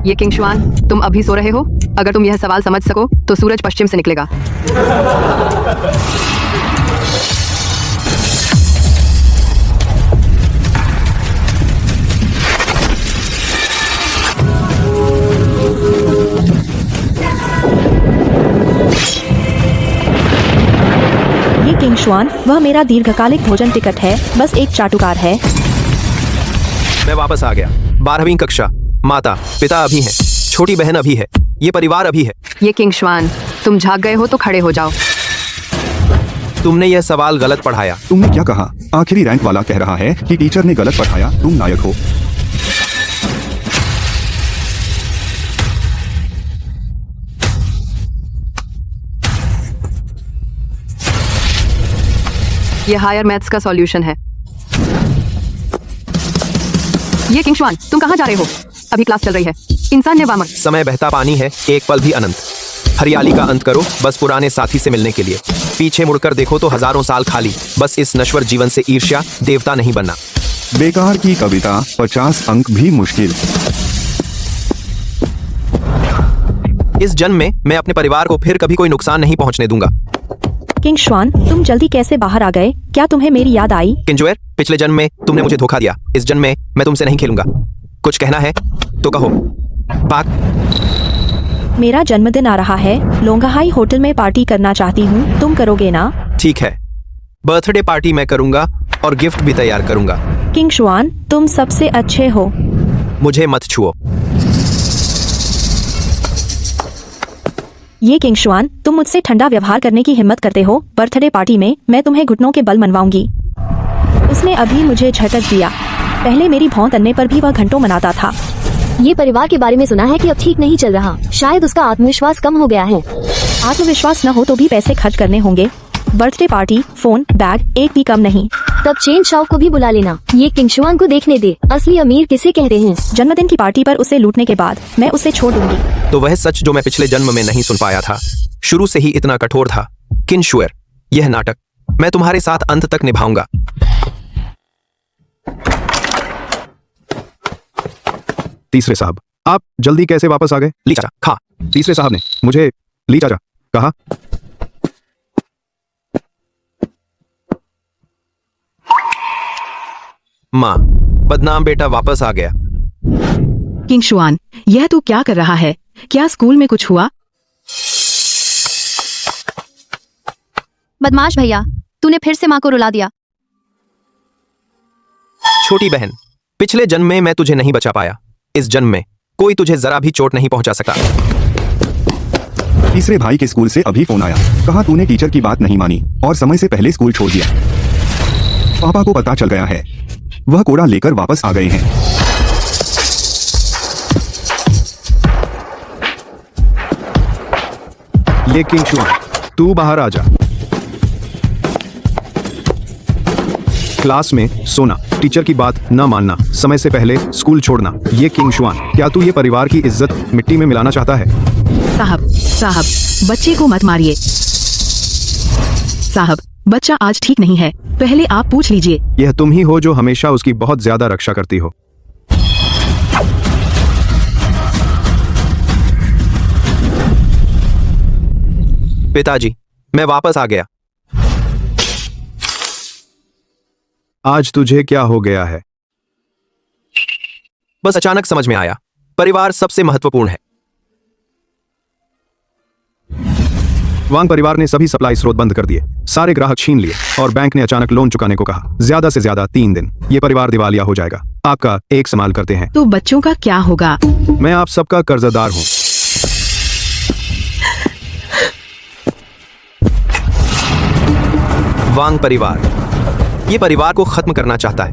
ये किंग शुआन, तुम अभी सो रहे हो? अगर तुम यह सवाल समझ सको तो सूरज पश्चिम से निकलेगा। ये किंग शुआन, वह मेरा दीर्घकालिक भोजन टिकट है, बस एक चाटुकार है। मैं वापस आ गया। 12वीं कक्षा। माता पिता अभी हैं, छोटी बहन अभी है, ये परिवार अभी है। ये किंग शुआन, तुम झाग गए हो तो खड़े हो जाओ। तुमने यह सवाल गलत पढ़ाया। तुमने क्या कहा? आखिरी रैंक वाला कह रहा है कि टीचर ने गलत पढ़ाया। तुम नायक हो। ये हायर मैथ्स का सॉल्यूशन है। ये किंग शुआन, तुम कहाँ जा रहे हो? अभी क्लास चल रही है। इंसान ने वामन। समय बहता पानी है, एक पल भी अनंत। हरियाली का अंत करो बस पुराने साथी से मिलने के लिए। पीछे मुड़कर देखो तो हजारों साल खाली, बस इस नश्वर जीवन से ईर्ष्या, देवता नहीं बनना। बेकार की कविता, 50 अंक भी मुश्किल। इस जन्म में मैं अपने परिवार को फिर कभी कोई नुकसान नहीं पहुंचने दूंगा। किंग शुआन, तुम जल्दी कैसे बाहर आ गए? क्या तुम्हें मेरी याद आई? किंजुएर, पिछले जन्म में तुमने मुझे धोखा दिया। इस जन्म में मैं तुमसे नहीं खेलूंगा। कुछ कहना है तो कहो। पाक। मेरा जन्मदिन आ रहा है, लोंगाहाई होटल में पार्टी करना चाहती हूँ, तुम करोगे ना? ठीक है, बर्थडे पार्टी मैं करूंगा और गिफ्ट भी तैयार करूंगा। किंग शुआन, तुम सबसे अच्छे हो। मुझे मत छुओ। ये किंग शुआन, तुम मुझसे ठंडा व्यवहार करने की हिम्मत करते हो? बर्थडे पार्टी में मैं तुम्हें घुटनों के बल मनवाऊंगी। उसने अभी मुझे झटक दिया। पहले मेरी भौं तनने पर भी वह घंटों मनाता था। ये परिवार के बारे में सुना है कि अब ठीक नहीं चल रहा। शायद उसका आत्मविश्वास कम हो गया है। आत्मविश्वास न हो तो भी पैसे खर्च करने होंगे। बर्थडे पार्टी, फोन, बैग, एक भी कम नहीं। तब चेन शाओ को भी बुला लेना। ये किंग शुआन को देखने दे, असली अमीर किसे कहते हैं। जन्मदिन की पार्टी पर उसे लूटने के बाद मैं उसे छोड़ दूंगी। तो वह सच जो मैं पिछले जन्म में नहीं सुन पाया था, शुरू से ही इतना कठोर था। किंशुएर, यह नाटक मैं तुम्हारे साथ अंत तक निभाऊंगा। तीसरे साहब, आप जल्दी कैसे वापस आ गए? ली चाचा, खा। तीसरे साहब ने मुझे ली चाचा कहा। माँ, बदनाम बेटा वापस आ गया। किंग शुआन, यह तू क्या कर रहा है? क्या स्कूल में कुछ हुआ? बदमाश भैया, तूने फिर से माँ को रुला दिया। छोटी बहन, पिछले जन्म में मैं तुझे नहीं बचा पाया। इस जन्म में कोई तुझे जरा भी चोट नहीं पहुंचा सकता। तीसरे भाई के स्कूल से अभी फोन आया। कहा तूने टीचर की बात नहीं मानी और समय से पहले स्कूल छोड़ दिया। पापा को पता चल गया है, वह कोड़ा लेकर वापस आ गए हैं। ये किंग शुआन, तू बाहर आ जा। क्लास में सोना, टीचर की बात न मानना, समय से पहले स्कूल छोड़ना। ये किंग शुआन, क्या तू ये परिवार की इज्जत मिट्टी में मिलाना चाहता है? साहब, बच्चे को मत मारिए। साहब, बच्चा आज ठीक नहीं है, पहले आप पूछ लीजिए। यह तुम ही हो जो हमेशा उसकी बहुत ज्यादा रक्षा करती हो। पिताजी, मैं वापस आ गया। आज तुझे क्या हो गया है? बस अचानक समझ में आया, परिवार सबसे महत्वपूर्ण है। वांग परिवार ने सभी सप्लाई स्रोत बंद कर दिए, सारे ग्राहक छीन लिए और बैंक ने अचानक लोन चुकाने को कहा। ज्यादा से ज्यादा 3 दिन, ये परिवार दिवालिया हो जाएगा। आपका एक संभाल करते हैं। तो बच्चों का क्या होगा? मैं आप सबका कर्जदार हूँ। वांग परिवार ये परिवार को खत्म करना चाहता है।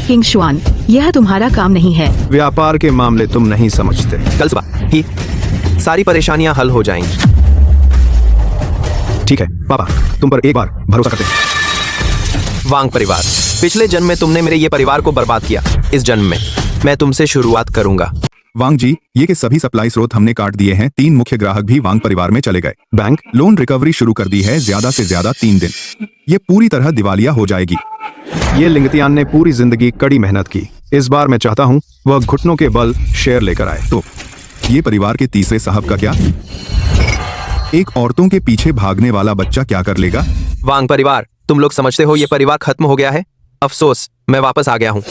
किंग शुआन, यह तुम्हारा काम नहीं है। व्यापार के मामले तुम नहीं समझते। कल सुबह ही सारी परेशानियां हल हो जाएंगी। ठीक है पापा, तुम पर एक बार भरोसा करते हैं। वांग परिवार, पिछले जन्म में तुमने मेरे ये परिवार को बर्बाद किया। इस जन्म में मैं तुमसे शुरुआत करूंगा। वांग जी, ये के सभी सप्लाई स्रोत हमने काट दिए हैं। 3 मुख्य ग्राहक भी वांग परिवार में चले गए। बैंक लोन रिकवरी शुरू कर दी है, ज्यादा से ज्यादा 3 दिन। ये पूरी तरह दिवालिया हो जाएगी। ये लिंगतियान ने पूरी जिंदगी कड़ी मेहनत की, इस बार मैं चाहता हूँ वह घुटनों के बल शेयर लेकर आए। तो ये परिवार के तीसरे साहब का क्या? एक औरतों के पीछे भागने वाला बच्चा क्या कर लेगा? वांग परिवार, तुम लोग समझते हो ये परिवार खत्म हो गया है? अफसोस, मैं वापस आ गया हूँ।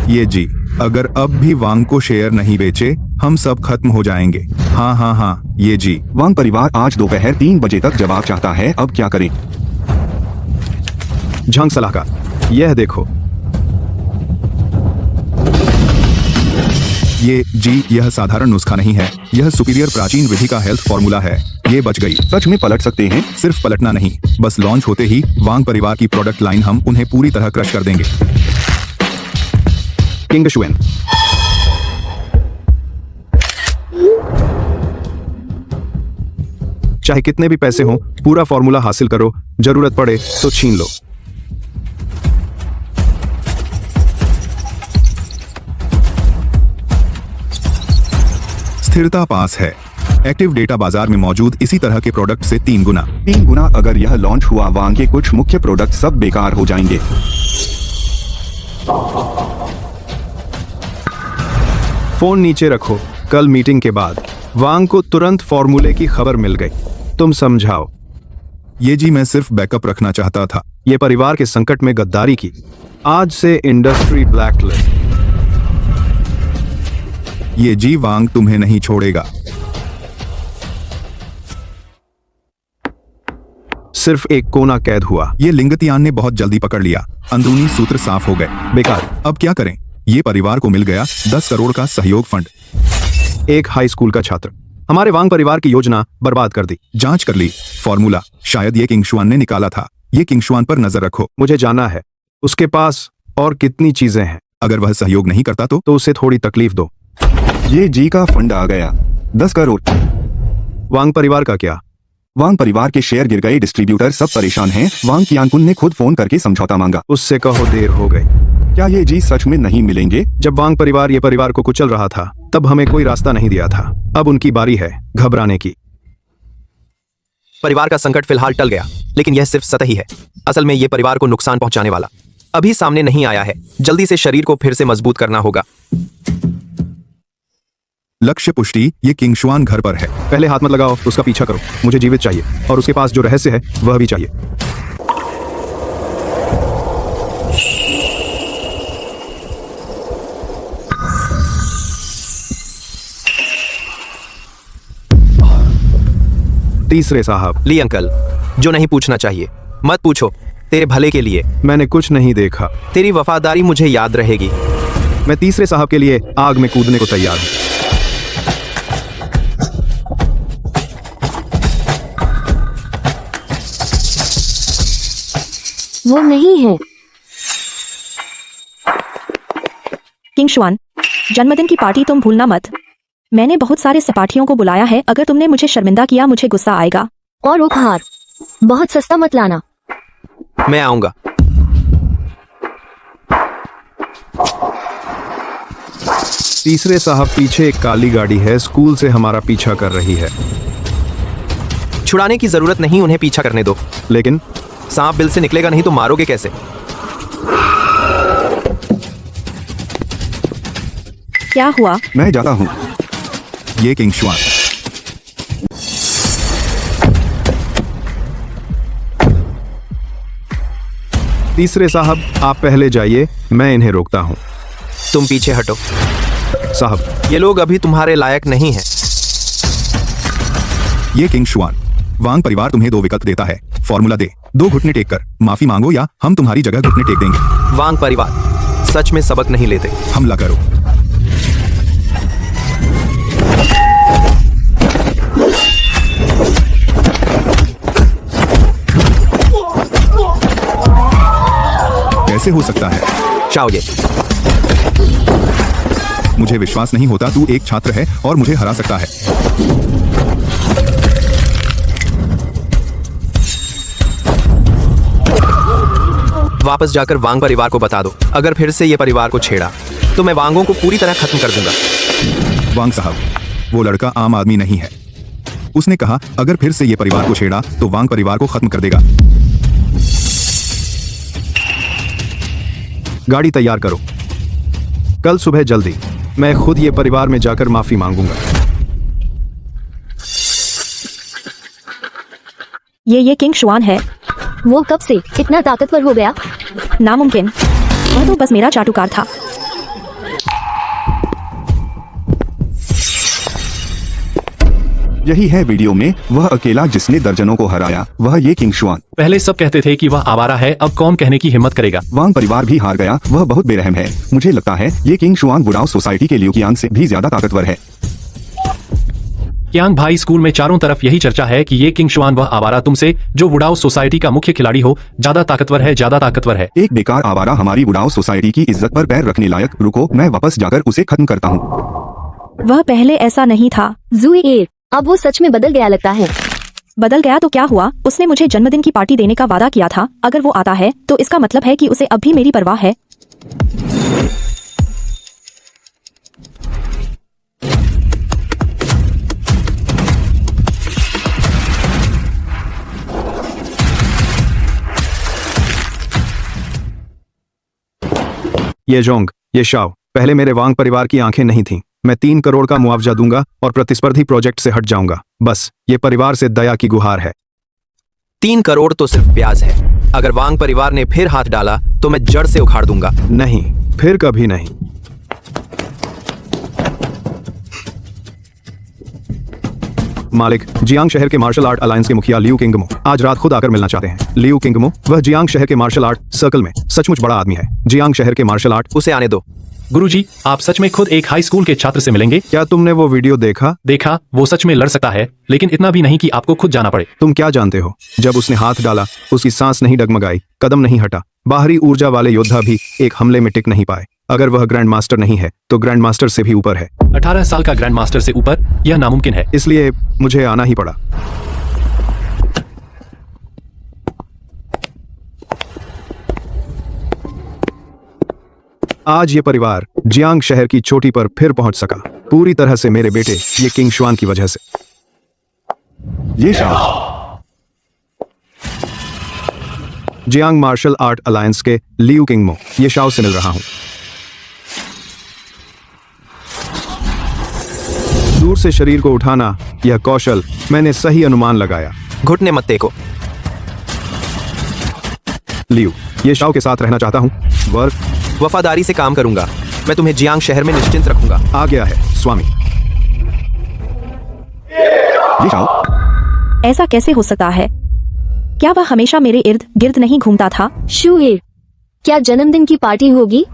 ये जी, अगर अब भी वांग को शेयर नहीं बेचे हम सब खत्म हो जाएंगे। हाँ हाँ हाँ, ये जी। वांग परिवार आज दोपहर 3 बजे तक जवाब चाहता है, अब क्या करें? झंग सलाहकार, यह देखो। ये जी, यह साधारण नुस्खा नहीं है, यह सुपीरियर प्राचीन विधि का हेल्थ फॉर्मूला है। ये बच गई। सच में पलट सकते हैं? सिर्फ पलटना नहीं, बस लॉन्च होते ही वांग परिवार की प्रोडक्ट लाइन हम उन्हें पूरी तरह क्रश कर देंगे। किंग शुएन, चाहे कितने भी पैसे हों, पूरा फॉर्मूला हासिल करो, जरूरत पड़े तो छीन लो। स्थिरता पास है। एक्टिव डेटा बाजार में मौजूद इसी तरह के प्रोडक्ट से 3 गुना अगर यह लॉन्च हुआ, वांग के कुछ मुख्य प्रोडक्ट सब बेकार हो जाएंगे। फोन नीचे रखो। कल मीटिंग के बाद वांग को तुरंत फॉर्मूले की खबर मिल गई। तुम समझाओ। ये जी, मैं सिर्फ बैकअप रखना चाहता था। ये परिवार के संकट में गद्दारी की। आज से इंडस्ट्री ब्लैकलिस्ट। ये जी, वांग तुम्हें नहीं छोड़ेगा। सिर्फ एक कोना कैद हुआ। ये लिंगतियान ने बहुत जल्दी पकड़ लिया। अंदरूनी सूत्र साफ हो गए। बेकार। अब क्या करें? ये परिवार को मिल गया 10 करोड़ का सहयोग फंड। एक हाई स्कूल का छात्र हमारे वांग परिवार की योजना बर्बाद कर दी। जांच कर ली। फॉर्मूला शायद ये किंगशुआन ने निकाला था। ये किंगशुआन पर नजर रखो। मुझे जाना है उसके पास और कितनी चीजें हैं। अगर वह सहयोग नहीं करता तो उसे थोड़ी तकलीफ दो। ये जी का फंड आ गया, 10 करोड़। वांग परिवार का क्या? वांग परिवार के शेयर गिर गए, डिस्ट्रीब्यूटर सब परेशान हैं। वांग कियानकुन ने खुद फोन करके समझौता मांगा। उससे कहो देर हो गई। क्या ये जी सच में नहीं मिलेंगे? जब वांग परिवार ये परिवार को कुचल रहा था तब हमें कोई रास्ता नहीं दिया था। अब उनकी बारी है घबराने की। परिवार का संकट फिलहाल टल गया, लेकिन यह सिर्फ सतही है। असल में यह परिवार को नुकसान पहुंचाने वाला अभी सामने नहीं आया है। जल्दी से शरीर को फिर से मजबूत करना होगा। लक्ष्य पुष्टि, ये किंगशुआन घर पर है। पहले हाथ मत लगाओ, उसका पीछा करो। मुझे जीवित चाहिए और उसके पास जो रहस्य है वह भी चाहिए। तीसरे साहब। ली अंकल, जो नहीं पूछना चाहिए मत पूछो, तेरे भले के लिए। मैंने कुछ नहीं देखा। तेरी वफादारी मुझे याद रहेगी। मैं तीसरे साहब के लिए आग में कूदने को तैयार हूं। वो नहीं है। किंगशुआन, जन्मदिन की पार्टी तुम भूलना मत। मैंने बहुत सारे सहपाठियों को बुलाया है। अगर तुमने मुझे शर्मिंदा किया मुझे गुस्सा आएगा। और उपहार बहुत सस्ता मत लाना। मैं आऊंगा। तीसरे साहब, पीछे एक काली गाड़ी है, स्कूल से हमारा पीछा कर रही है। छुड़ाने की जरूरत नहीं, उन्हें पीछा करने दो। लेकिन सांप बिल से निकलेगा नहीं तो मारोगे कैसे? क्या हुआ? मैं जाता हूँ। ये किंगशुआन। तीसरे साहब, आप पहले जाइए, मैं इन्हें रोकता हूँ। तुम पीछे हटो। साहब, ये लोग अभी तुम्हारे लायक नहीं हैं। ये किंगशुआन। वांग परिवार तुम्हें 2 विकल्प देता है। फॉर्मूला दे, 2 घुटने टेक कर माफी मांगो, या हम तुम्हारी जगह घुटने टेक देंगे। वांग परिवार सच में सबक नहीं लेते। हमला करो। कैसे हो सकता है? चाओ ये। मुझे विश्वास नहीं होता, तू एक छात्र है और मुझे हरा सकता है। वापस जाकर वांग परिवार को बता दो, अगर फिर से ये परिवार को छेड़ा तो मैं वांगों को पूरी तरह खत्म कर दूंगा। वांग साहब, वो लड़का आम आदमी नहीं है। उसने कहा अगर फिर से ये परिवार को छेड़ा तो वांग परिवार को खत्म कर देगा। गाड़ी तैयार करो। कल सुबह जल्दी मैं खुद ये परिवार में जाकर माफी मांगूंगा। ये किंग शुआन है। वो कब से इतना ताकतवर हो गया? नामुमकिन, वह तो बस मेरा चाटुकार था। यही है वीडियो में वह अकेला जिसने दर्जनों को हराया, वह ये किंग शुआन। पहले सब कहते थे कि वह आवारा है, अब कौन कहने की हिम्मत करेगा। वांग परिवार भी हार गया, वह बहुत बेरहम है। मुझे लगता है ये किंग शुआन वुडाओ सोसाइटी के लियू कियांग से भी ज्यादा ताकतवर है। कियांग भाई, स्कूल में चारों तरफ यही चर्चा है कि ये किंग शुआन वह आवारा तुमसे जो वुडाओ सोसाइटी का मुख्य खिलाड़ी हो ज्यादा ताकतवर है, ज्यादा ताकतवर है। एक बेकार आवारा हमारी वुडाओ सोसाइटी की इज्जत पर पैर रखने लायक। रुको, मैं वापस जाकर उसे खत्म करता हूँ। वह पहले ऐसा नहीं था। ज़ुएर, अब वो सच में बदल गया लगता है। बदल गया तो क्या हुआ? उसने मुझे जन्मदिन की पार्टी देने का वादा किया था। अगर वो आता है तो इसका मतलब है कि उसे अब भी मेरी परवाह है। ये जोंग, ये शाओ, पहले मेरे वांग परिवार की आंखें नहीं थीं। मैं 3 करोड़ का मुआवजा दूंगा और प्रतिस्पर्धी प्रोजेक्ट से हट जाऊंगा। बस ये परिवार से दया की गुहार है। 3 करोड़ तो सिर्फ ब्याज है। अगर वांग परिवार ने फिर हाथ डाला तो मैं जड़ से उखाड़ दूंगा। नहीं, फिर कभी नहीं। मालिक, जियांग शहर के मार्शल आर्ट अलायंस के मुखिया लियू किंगमो आज रात खुद आकर मिलना चाहते हैं। लियू किंगमो, वह जियांग शहर के मार्शल आर्ट सर्कल में सचमुच बड़ा आदमी है। जियांग शहर के मार्शल आर्ट। उसे आने दो। गुरुजी, आप सच में खुद एक हाई स्कूल के छात्र से मिलेंगे? क्या तुमने वो वीडियो देखा? देखा, वो सच में लड़ सकता है, लेकिन इतना भी नहीं कि आपको खुद जाना पड़े। तुम क्या जानते हो? जब उसने हाथ डाला उसकी सांस नहीं डगमगाई, कदम नहीं हटा। बाहरी ऊर्जा वाले योद्धा भी एक हमले में टिक नहीं पाए। अगर वह ग्रैंड मास्टर नहीं है तो ग्रैंड मास्टर से भी ऊपर है। 18 साल का ग्रैंड मास्टर से ऊपर, यह नामुमकिन है। इसलिए मुझे आना ही पड़ा। आज ये परिवार जियांग शहर की चोटी पर फिर पहुंच सका, पूरी तरह से मेरे बेटे ये किंग शुआन की वजह से। ये Shao, Jiang martial art alliance के लियू किंगमो, ये शाओ से मिल रहा हूं। दूर से शरीर को उठाना, यह कौशल मैंने सही अनुमान लगाया। घुटने मत टेको। लियू, ये शाओ के साथ रहना चाहता हूं। वर्क, वफादारी से काम करूंगा। मैं तुम्हें जियांग शहर में निश्चिंत रखूंगा। आ गया है स्वामी। ये शाओ, ऐसा कैसे हो सकता है? क्या वह हमेशा मेरे इर्द गिर्द नहीं घूमता था? शुएर, क्या जन्मदिन की पार्टी होगी?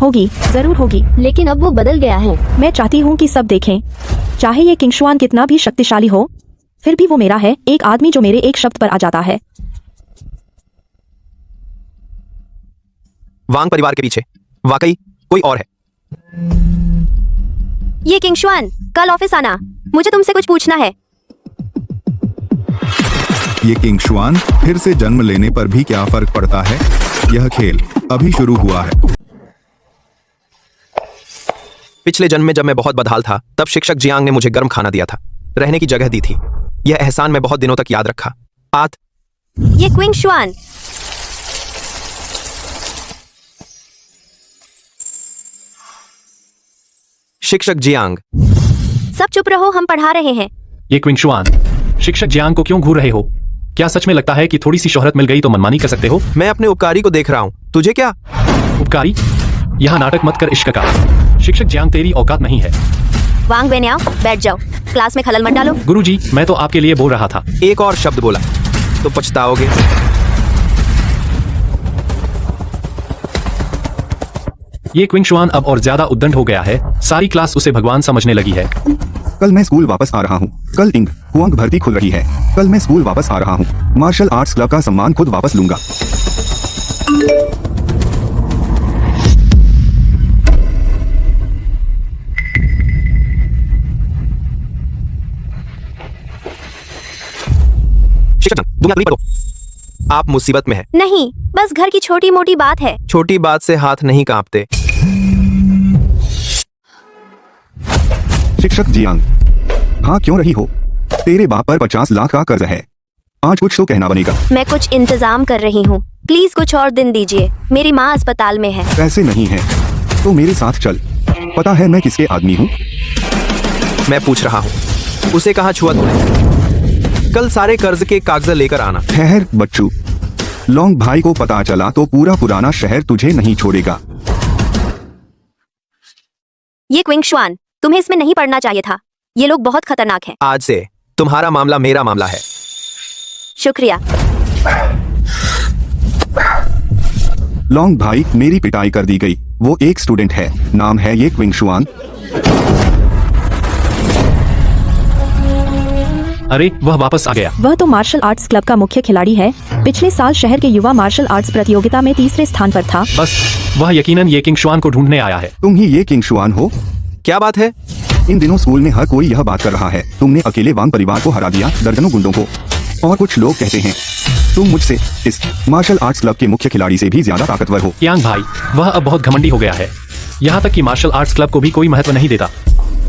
होगी, जरूर होगी। लेकिन अब वो बदल गया है। मैं चाहती हूँ कि सब देखें। चाहे ये किंग शुआन कितना भी शक्तिशाली हो, फिर भी वो मेरा है, एक आदमी जो मेरे एक शब्द पर आ जाता है। वांग परिवार के पीछे वाकई कोई और है। ये किंग शुआन, कल ऑफिस आना, मुझे तुमसे कुछ पूछना है। ये किंग शुआन, फिर से जन्म लेने पर भी क्या फर्क पड़ता है? यह खेल अभी शुरू हुआ है। पिछले जन्म में जब मैं बहुत बदहाल था तब शिक्षक जियांग ने मुझे गर्म खाना दिया था, रहने की जगह दी थी। यह एहसान मैं बहुत दिनों तक याद रखा। ये किंग शुआन, शिक्षक जियांग। सब चुप रहो, हम पढ़ा रहे हैं। ये क्विंग शुआन, शिक्षक जियांग को क्यों घूर रहे हो? क्या सच में लगता है कि थोड़ी सी शोहरत मिल गई तो मनमानी कर सकते हो? मैं अपने उपकारी को देख रहा हूँ, तुझे क्या? उपकारी? यहाँ नाटक मत कर इश्क का। शिक्षक जियांग, तेरी औकात नहीं है। वांग बेन्याओ, बैठ जाओ, क्लास में खलल मत डालो। गुरुजी, मैं तो आपके लिए बोल रहा था। एक और शब्द बोला तो पछताओगे। ये क्विंग शुआन अब और ज्यादा उद्दंड हो गया है। सारी क्लास उसे भगवान समझने लगी है। कल मैं स्कूल वापस आ रहा हूँ। कल इंग हुआंग भर्ती खुल रही है। कल मैं स्कूल वापस आ रहा हूँ। मार्शल आर्ट्स क्लब का सम्मान खुद वापस लूंगा। शिक्षक, दुनिया पूरी पढ़ो। आप मुसीबत में हैं। नहीं, बस घर की छोटी मोटी बात है। छोटी बात से हाथ नहीं कांपते। शिक्षक जियांग, हाँ क्यों रही हो? तेरे बाप पर 50 लाख का कर्ज है। आज कुछ तो कहना बनेगा। मैं कुछ इंतजाम कर रही हूँ। प्लीज कुछ और दिन दीजिए, मेरी माँ अस्पताल में है। पैसे नहीं है तो मेरे साथ चल। पता है मैं किसके आदमी हूँ? मैं पूछ रहा हूँ, उसे कहाँ छुआ तूने? कल सारे कर्ज के कागज लेकर आना। ठहर बच्चू, लॉन्ग भाई को पता चला तो पूरा पुराना शहर तुझे नहीं छोड़ेगा। ये क्विंग शुआन, तुम्हें इसमें नहीं पढ़ना चाहिए था। ये लोग बहुत खतरनाक हैं। आज से तुम्हारा मामला मेरा मामला है। शुक्रिया। लॉन्ग भाई, मेरी पिटाई कर दी गई। वो एक स्टूडेंट है, नाम है ये क्विंग शुआन। अरे वह वापस आ गया। वह तो मार्शल आर्ट्स क्लब का मुख्य खिलाड़ी है। पिछले साल शहर के युवा मार्शल आर्ट्स प्रतियोगिता में तीसरे स्थान पर था। बस वह यकीनन ये किंग शुआन को ढूंढने आया है। तुम ही ये किंग शुआन हो? क्या बात है? इन दिनों स्कूल में हर कोई यह बात कर रहा है, तुमने अकेले वांग परिवार को हरा दिया, दर्जनों गुंडों को। और कुछ लोग कहते हैं तुम मुझसे इस मार्शल आर्ट्स क्लब के मुख्य खिलाड़ी से भी ज्यादा ताकतवर हो। कियांग भाई, वह अब बहुत घमंडी हो गया है। यहाँ तक कि मार्शल आर्ट्स क्लब को भी कोई महत्व नहीं देता।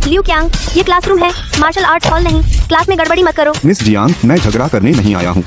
लियू कियांग, ये क्लासरूम है, मार्शल आर्ट्स हॉल नहीं। क्लास में गड़बड़ी मत करो। मिस जियांग, मैं झगड़ा करने नहीं आया हूँ।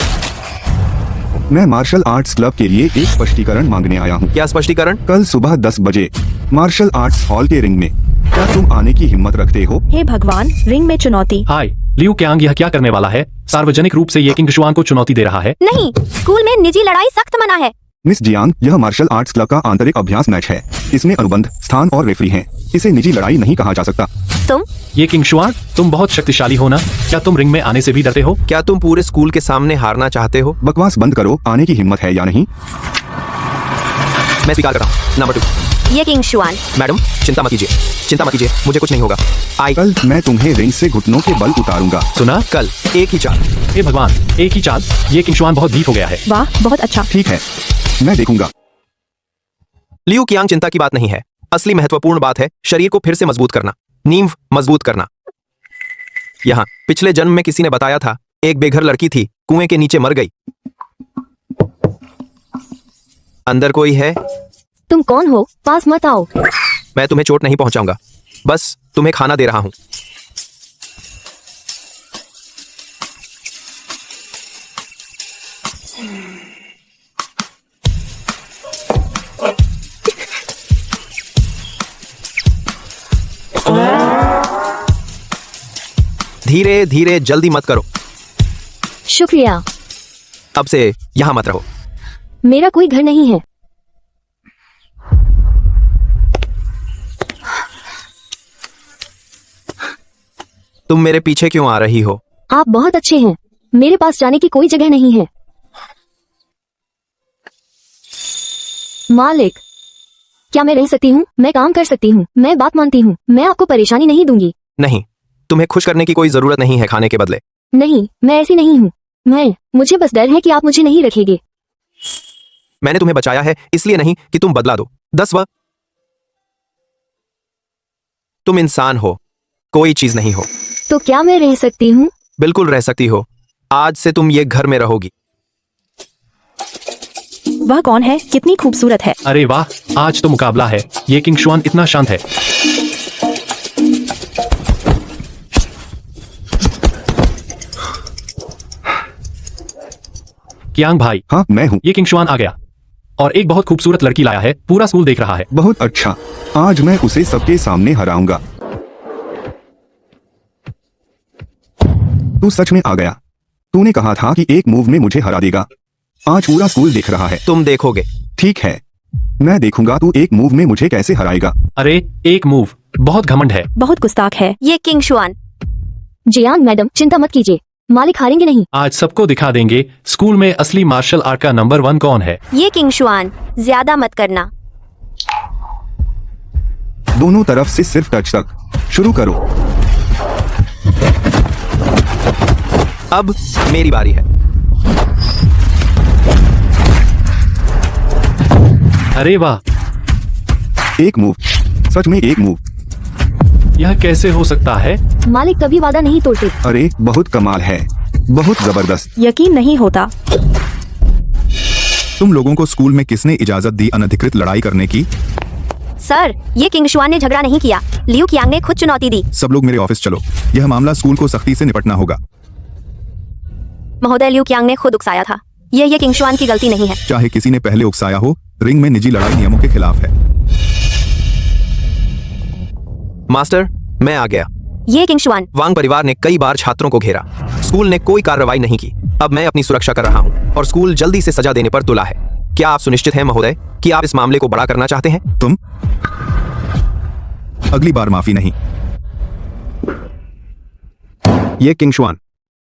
मैं मार्शल आर्ट्स क्लब के लिए एक स्पष्टीकरण मांगने आया हूँ। क्या स्पष्टीकरण? कल सुबह 10 बजे मार्शल आर्ट्स हॉल के रिंग में क्या तुम आने की हिम्मत रखते हो? हे भगवान, रिंग में चुनौती। हाय लियू कियांग, यह क्या करने वाला है? सार्वजनिक रूप से ये किंग शुआन को चुनौती दे रहा है। नहीं, स्कूल में निजी लड़ाई सख्त मना है। मिस जियांग, यह मार्शल आर्ट्स क्लब का आंतरिक अभ्यास मैच है। इसमें अनुबंध, स्थान और रेफरी हैं। इसे निजी लड़ाई नहीं कहा जा सकता। तुम ये किंग शुआन, तुम बहुत शक्तिशाली हो ना? क्या तुम रिंग में आने से भी डरते हो? क्या तुम पूरे स्कूल के सामने हारना चाहते हो? बकवास बंद करो, आने की हिम्मत है या नहीं? मैं स्वीकार करता हूँ। नंबर 2, ये किंग शुआन। मैडम चिंता मत कीजिए, चिंता मत कीजिए, मुझे कुछ नहीं होगा। कल मैं तुम्हें रिंग से घुटनों के बल उतारूंगा। सुना? कल एक ही चाल। हे भगवान, एक ही चाल। ये किंग शुआन बहुत ढीठ हो गया है। वाह, बहुत अच्छा। ठीक है, मैं देखूंगा। लियू कियांग, चिंता की बात नहीं है। असली महत्वपूर्ण बात है शरीर को फिर से मजबूत करना, नींव मजबूत करना। यहाँ पिछले जन्म में किसी ने बताया था, एक बेघर लड़की थी, कुएं के नीचे मर गई। अंदर कोई है? तुम कौन हो? पास मत आओ। मैं तुम्हें चोट नहीं पहुंचाऊंगा, बस तुम्हें खाना दे रहा हूं। धीरे धीरे, जल्दी मत करो। शुक्रिया। अब से यहां मत रहो। मेरा कोई घर नहीं है। तुम मेरे पीछे क्यों आ रही हो? आप बहुत अच्छे हैं, मेरे पास जाने की कोई जगह नहीं है। मालिक, क्या मैं रह सकती हूँ? मैं काम कर सकती हूँ, मैं बात मानती हूँ, मैं आपको परेशानी नहीं दूंगी। नहीं, तुम्हें खुश करने की कोई जरूरत नहीं है खाने के बदले। नहीं, मैं ऐसी नहीं हूँ। मुझे बस डर है कि आप मुझे नहीं रखेंगे। मैंने तुम्हें बचाया है, इसलिए नहीं कि तुम बदला दो। 10 तुम इंसान हो, कोई चीज नहीं हो। तो क्या मैं रह सकती हूँ? बिल्कुल रह सकती हो। आज से तुम ये घर में रहोगी। वह कौन है? कितनी खूबसूरत है। अरे वाह, आज तो मुकाबला है। ये किंग शुआन इतना शांत है। कियांग भाई। हाँ, मैं हूँ। ये किंग शुआन आ गया और एक बहुत खूबसूरत लड़की लाया है, पूरा स्कूल देख रहा है। बहुत अच्छा, आज मैं उसे सबके सामने हराऊंगा। तू सच में आ गया। तूने कहा था कि एक मूव में मुझे हरा देगा। आज पूरा स्कूल देख रहा है। तुम देखोगे। ठीक है, मैं देखूंगा तू एक मूव में मुझे कैसे हराएगा। अरे एक मूव, बहुत घमंड है। बहुत गुस्ताख है। ये किंग शुआन। जियांग मैडम, चिंता मत कीजिए, मालिक हारेंगे नहीं। आज सबको दिखा देंगे स्कूल में असली मार्शल आर्ट का नंबर 1 कौन है। ये किंग शुआन, ज्यादा मत करना। दोनों तरफ से सिर्फ टच तक। शुरू करो। अब मेरी बारी है। अरे वाह, एक मूव, सच में एक मूव। यह कैसे हो सकता है? मालिक कभी वादा नहीं तोड़ते। अरे बहुत कमाल है, बहुत जबरदस्त। यकीन नहीं होता। तुम लोगों को स्कूल में किसने इजाजत दी अनधिकृत लड़ाई करने की? सर, ये किंग शुआन ने झगड़ा नहीं किया, लियू कियांग ने खुद चुनौती दी। सब लोग मेरे ऑफिस चलो, यह मामला स्कूल को सख्ती से निपटना होगा। महोदय, लियू कियांग ने खुद उकसाया था। ये किंगशुआन की गलती नहीं है। चाहे किसी ने पहले उकसाया हो, रिंग में निजी लड़ाई नियमों के खिलाफ है। मास्टर, मैं आ गया। ये किंगशुआन। वांग परिवार ने कई बार छात्रों को घेरा। स्कूल ने कोई कार्रवाई नहीं की। अब मैं अपनी सुरक्षा कर रहा हूँ और स्कूल जल्दी से सजा देने पर तुला है। क्या आप सुनिश्चित हैं महोदय कि आप इस मामले को बड़ा करना चाहते हैं? तुम अगली बार माफी नहीं। ये किंगशुआन,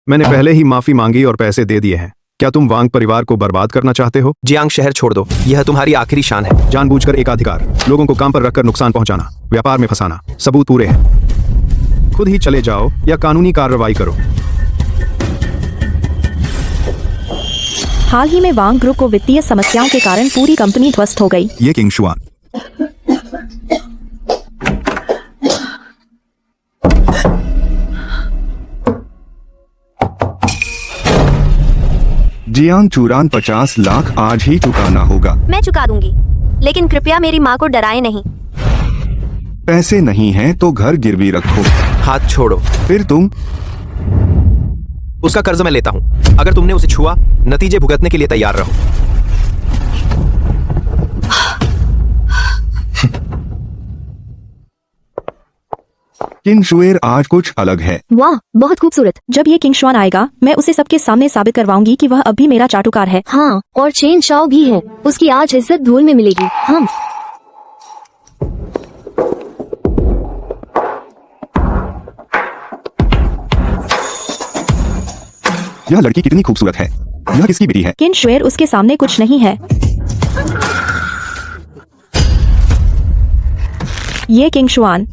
मैंने पहले ही माफी मांगी और पैसे दे दिए हैं। क्या तुम वांग परिवार को बर्बाद करना चाहते हो? जियांग, शहर छोड़ दो। यह तुम्हारी आखिरी शान है। जानबूझकर एकाधिकार, लोगों को काम पर रखकर नुकसान पहुंचाना, व्यापार में फंसाना, सबूत पूरे हैं। खुद ही चले जाओ या कानूनी कार्रवाई करो। हाल ही में वांग ग्रुप को वित्तीय समस्याओं के कारण पूरी कंपनी ध्वस्त हो गई। ये किंगशुआन। जियांग चूरान 50 लाख आज ही चुकाना होगा। मैं चुका दूंगी, लेकिन कृपया मेरी माँ को डराए नहीं। पैसे नहीं हैं तो घर गिरवी रखो। हाथ छोड़ो। फिर तुम? उसका कर्ज मैं लेता हूँ। अगर तुमने उसे छुआ, नतीजे भुगतने के लिए तैयार रहो। किंगशुएर आज कुछ अलग है। वाह, बहुत खूबसूरत। जब ये किंगशुआन आएगा, मैं उसे सबके सामने साबित करवाऊंगी कि वह अब भी मेरा चाटुकार है। हाँ, और चेन शाओ भी है। उसकी आज इज्जत धूल में मिलेगी। हम यह लड़की कितनी खूबसूरत है। यह किसकी बेटी है? किंगशुएर उसके सामने कुछ नहीं है। ये किंगशुआन,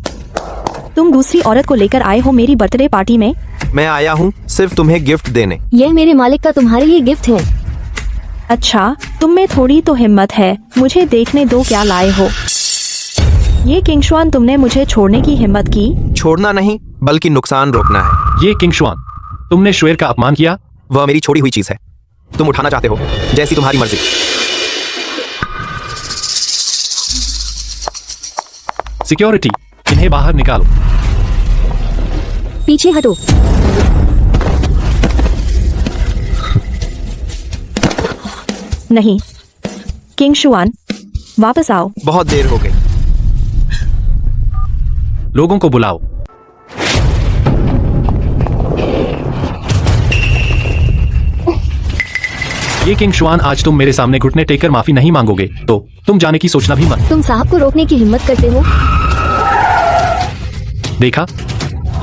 तुम दूसरी औरत को लेकर आए हो मेरी बर्थडे पार्टी में। मैं आया हूँ सिर्फ तुम्हें गिफ्ट देने। यह मेरे मालिक का तुम्हारे लिए गिफ्ट है। अच्छा, तुम में थोड़ी तो हिम्मत है। मुझे देखने दो क्या लाए हो। ये किंगशुआन, तुमने मुझे छोड़ने की हिम्मत की। छोड़ना नहीं, बल्कि नुकसान रोकना है। ये किंगशुआन, तुमने शुएर का अपमान किया। वह मेरी छोड़ी हुई चीज है। तुम उठाना चाहते हो, जैसी तुम्हारी मर्जी। सिक्योरिटी, इन्हें बाहर निकालो। पीछे हटो। नहीं, किंगशुआन, वापस आओ। बहुत देर हो गई। लोगों को बुलाओ। ये किंगशुआन, आज तुम मेरे सामने घुटने टेककर माफी नहीं मांगोगे तो तुम जाने की सोचना भी मत। तुम साहब को रोकने की हिम्मत करते हो। देखा,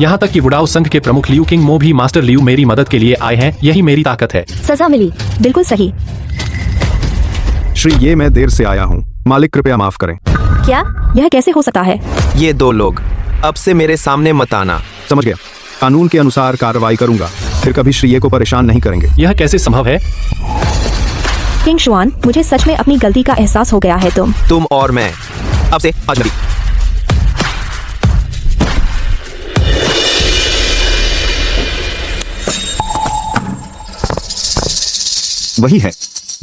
यहाँ तक कि वुडाओ संघ के प्रमुख लियू किंग मो भी मास्टर लियू मेरी मदद के लिए आए हैं। यही मेरी ताकत है। सजा मिली। बिल्कुल सही। श्री, ये मैं देर से आया हूँ। मालिक कृपया माफ करें। क्या? यह कैसे हो सकता है? ये दो लोग अब से मेरे सामने मत आना। समझ गया। कानून के अनुसार कार्रवाई करूंगा। फिर कभी श्री को परेशान नहीं करेंगे। यह कैसे संभव है? किंगशुआन, मुझे सच में अपनी गलती का एहसास हो गया है। तुम और मैं अब से अजनबी। वही है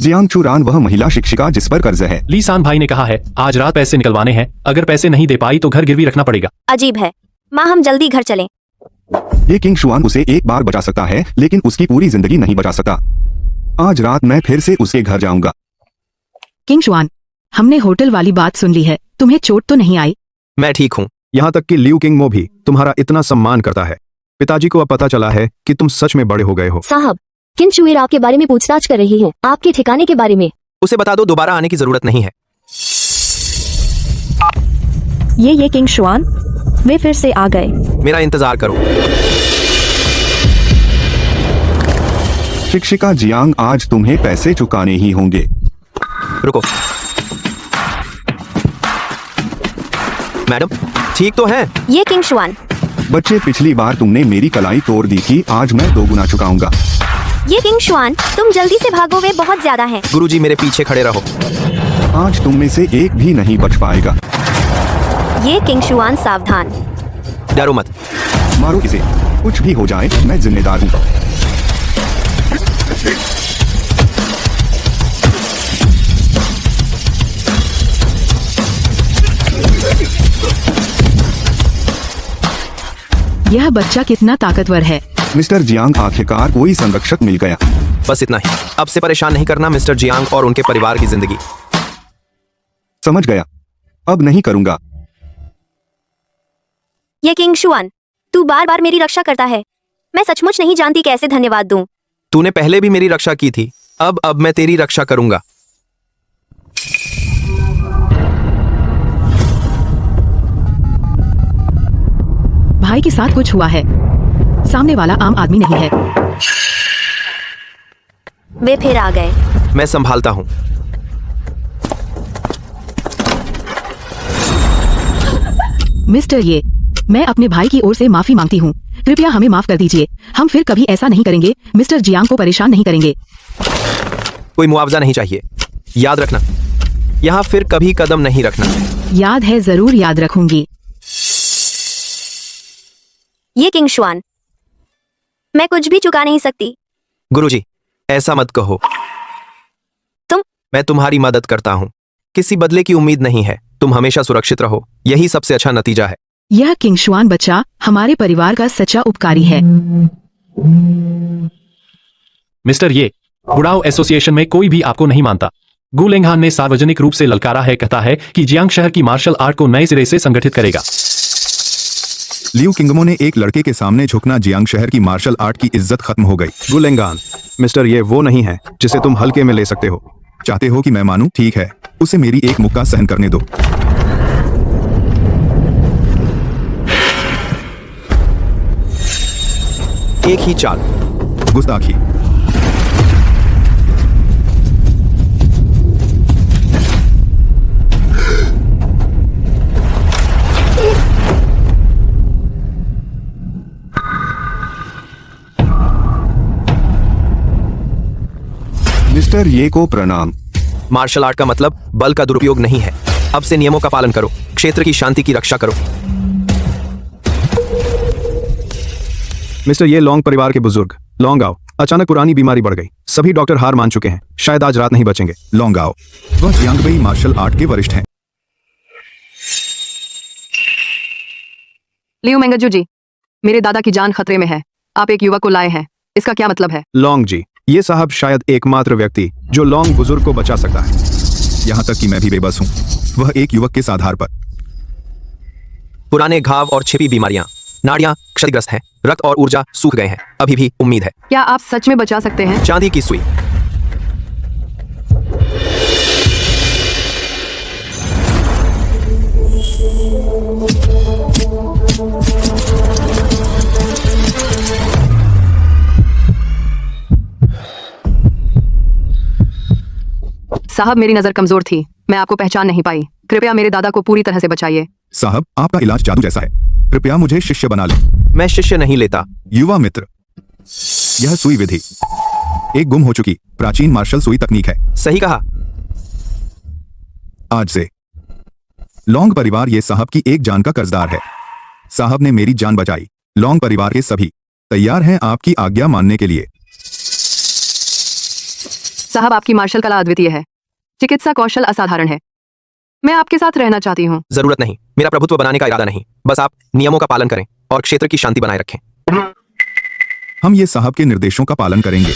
जियांग चूरान, वह महिला शिक्षिका जिस पर कर्ज है। ली सान भाई ने कहा है आज रात पैसे निकलवाने हैं। अगर पैसे नहीं दे पाई तो घर गिरवी रखना पड़ेगा। अजीब है। माँ, हम जल्दी घर चलें। ये किंगशुआन उसे एक बार बचा सकता है, लेकिन उसकी पूरी जिंदगी नहीं बचा सकता। आज रात मैं फिर से उसके घर जाऊंगा। किंगशुआन, हमने होटल वाली बात सुन ली है। तुम्हें चोट तो नहीं आई? मैं ठीक हूँ। यहाँ तक कि लियू किंग मो भी तुम्हारा इतना सम्मान करता है। पिताजी को अब पता चला है कि तुम सच में बड़े हो गए हो। साहब, किंगशुएर आपके बारे में पूछताछ कर रही है, आपके ठिकाने के बारे में। उसे बता दो दोबारा आने की जरूरत नहीं है। ये किंगशुआन, वे फिर से आ गए। मेरा इंतजार करो। शिक्षिका जियांग, आज तुम्हें पैसे चुकाने ही होंगे। रुको। मैडम, ठीक तो है? ये किंगशुआन। बच्चे, पिछली बार तुमने मेरी कलाई तोड़ दी थी, आज मैं 2 गुना चुकाऊंगा। ये किंगशुआन, तुम जल्दी से भागो, वे बहुत ज्यादा हैं। गुरुजी, मेरे पीछे खड़े रहो। आज तुम में से एक भी नहीं बच पाएगा। ये किंगशुआन, सावधान। डरो मत। मारो इसे। कुछ भी हो जाए, मैं जिम्मेदार हूँ। यह बच्चा कितना ताकतवर है। मिस्टर जियांग, आखिरकार कोई संरक्षक मिल गया। बस इतना ही। अब से परेशान नहीं करना मिस्टर जियांग और उनके परिवार की जिंदगी। समझ गया, अब नहीं करूंगा। ये किंग शुआन, तू बार बार मेरी रक्षा करता है। मैं सचमुच नहीं जानती कैसे धन्यवाद दूं। तूने पहले भी मेरी रक्षा की थी, अब मैं तेरी रक्षा करूंगा। भाई के साथ कुछ हुआ है। सामने वाला आम आदमी नहीं है। वे फिर आ गए। मैं संभालता हूं। मिस्टर ये, मैं अपने भाई की ओर से माफी मांगती हूँ। कृपया हमें माफ कर दीजिए। हम फिर कभी ऐसा नहीं करेंगे। मिस्टर जियांग को परेशान नहीं करेंगे। कोई मुआवजा नहीं चाहिए। याद रखना, यहाँ फिर कभी कदम नहीं रखना। याद है, जरूर याद रखूंगी। ये किंग शुआन, मैं कुछ भी चुका नहीं सकती। गुरुजी, ऐसा मत कहो। मैं तुम्हारी मदद करता हूँ। किसी बदले की उम्मीद नहीं है। तुम हमेशा सुरक्षित रहो, यही सबसे अच्छा नतीजा है। यह किंग शुआन बच्चा हमारे परिवार का सच्चा उपकारी है। मिस्टर ये, बुढ़ाओ एसोसिएशन में कोई भी आपको नहीं मानता। गु लेंगहान ने सार्वजनिक रूप से ललकारा है, कहता है कि जियांग शहर की मार्शल आर्ट को नए सिरे से संगठित करेगा। लियू किंगमो ने एक लड़के के सामने झुकना, जियांग शहर की मार्शल आर्ट की इज्जत खत्म हो गई। गुलेंगान, मिस्टर ये वो नहीं है जिसे तुम हल्के में ले सकते हो। चाहते हो कि मैं मानूं? ठीक है, उसे मेरी एक मुक्का सहन करने दो। एक ही चाल। गुस्ताखी। मिस्टर ये को प्रणाम। मार्शल आर्ट का मतलब बल का दुरुपयोग नहीं है। अब से नियमों का पालन करो, क्षेत्र की शांति की रक्षा करो। मिस्टर ये लॉन्ग परिवार के बुजुर्ग, लॉन्ग आओ। अचानक पुरानी बीमारी बढ़ गई। सभी डॉक्टर हार मान चुके हैं। शायद आज रात नहीं बचेंगे। लॉन्ग आओ, वह जियांगबई मार्शल आर्ट के वरिष्ठ हैं। लियू मेंगजू जी, मेरे दादा की जान खतरे में है। आप एक युवक को लाए हैं, इसका क्या मतलब है? लॉन्ग जी, ये साहब शायद एकमात्र व्यक्ति जो लॉन्ग बुजुर्ग को बचा सकता है। यहाँ तक कि मैं भी बेबस हूँ, वह एक युवक के आधार पर। पुराने घाव और छिपी बीमारियां, नाड़ियां क्षतिग्रस्त हैं, रक्त और ऊर्जा सूख गए हैं। अभी भी उम्मीद है। क्या आप सच में बचा सकते हैं? चांदी की सुई। साहब, मेरी नजर कमजोर थी, मैं आपको पहचान नहीं पाई। कृपया मेरे दादा को पूरी तरह से बचाइए। साहब, आपका इलाज जादू जैसा है। कृपया मुझे शिष्य बना लें। मैं शिष्य नहीं लेता। युवा मित्र, यह सुई विधि एक गुम हो चुकी प्राचीन मार्शल सुई तकनीक है। सही कहा। आज से लॉन्ग परिवार ये साहब की एक जान का कर्जदार है। साहब ने मेरी जान बचाई। लॉन्ग परिवार के सभी तैयार हैं आपकी आज्ञा मानने के लिए। साहब, आपकी मार्शल कला अद्वितीय है। चिकित्सा कौशल असाधारण है। मैं आपके साथ रहना चाहती हूँ। जरूरत नहीं, मेरा प्रभुत्व बनाने का इरादा नहीं। बस आप नियमों का पालन करें और क्षेत्र की शांति बनाए रखें। हम ये साहब के निर्देशों का पालन करेंगे।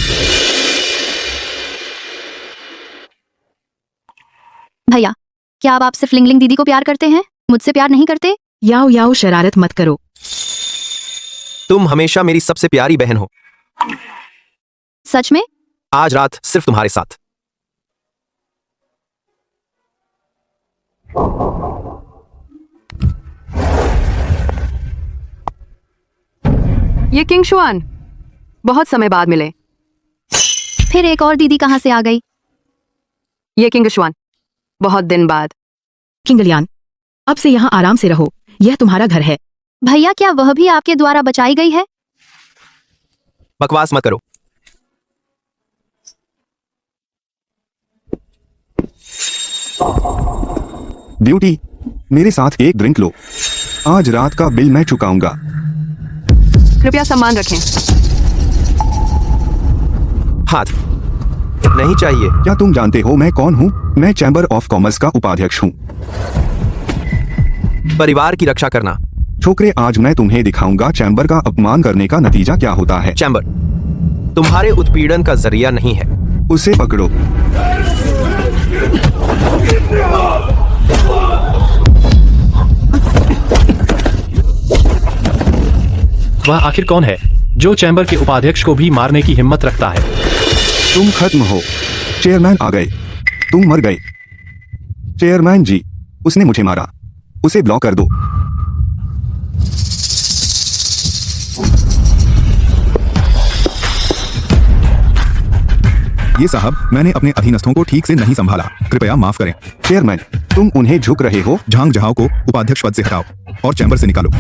भैया, क्या आप सिर्फ लिंगलिंग दीदी को प्यार करते हैं, मुझसे प्यार नहीं करते? याओ याओ, शरारत मत करो। तुम हमेशा मेरी सबसे प्यारी बहन हो। सच में? आज रात सिर्फ तुम्हारे साथ। ये किंग शुआन, बहुत समय बाद मिले। फिर एक और दीदी कहाँ से आ गई? ये किंग शुआन, बहुत दिन बाद। किंगलियान, अब से यहाँ आराम से रहो। यह तुम्हारा घर है। भैया, क्या वह भी आपके द्वारा बचाई गई है? बकवास मत करो। ब्यूटी, मेरे साथ एक ड्रिंक लो। आज रात का बिल मैं चुकाऊंगा। कृपया सम्मान रखें। हाथ नहीं चाहिए। क्या तुम जानते हो मैं कौन हूँ? मैं चैम्बर ऑफ कॉमर्स का उपाध्यक्ष हूँ। परिवार की रक्षा करना। छोकरे, आज मैं तुम्हें दिखाऊंगा चैम्बर का अपमान करने का नतीजा क्या होता है। चैम्बर तुम्हारे उत्पीड़न का जरिया नहीं है। उसे पकड़ो। वह आखिर कौन है जो चैम्बर के उपाध्यक्ष को भी मारने की हिम्मत रखता है? तुम खत्म हो। चेयरमैन आ गए। तुम मर गए। चेयरमैन जी, उसने मुझे मारा। उसे ब्लॉक कर दो। ये साहब, मैंने अपने अधीनस्थों को ठीक से नहीं संभाला, कृपया माफ करें। चेयरमैन, तुम उन्हें झुक रहे हो। झांग जहाओ को उपाध्यक्ष पद से हटाओ और चैम्बर से निकालो।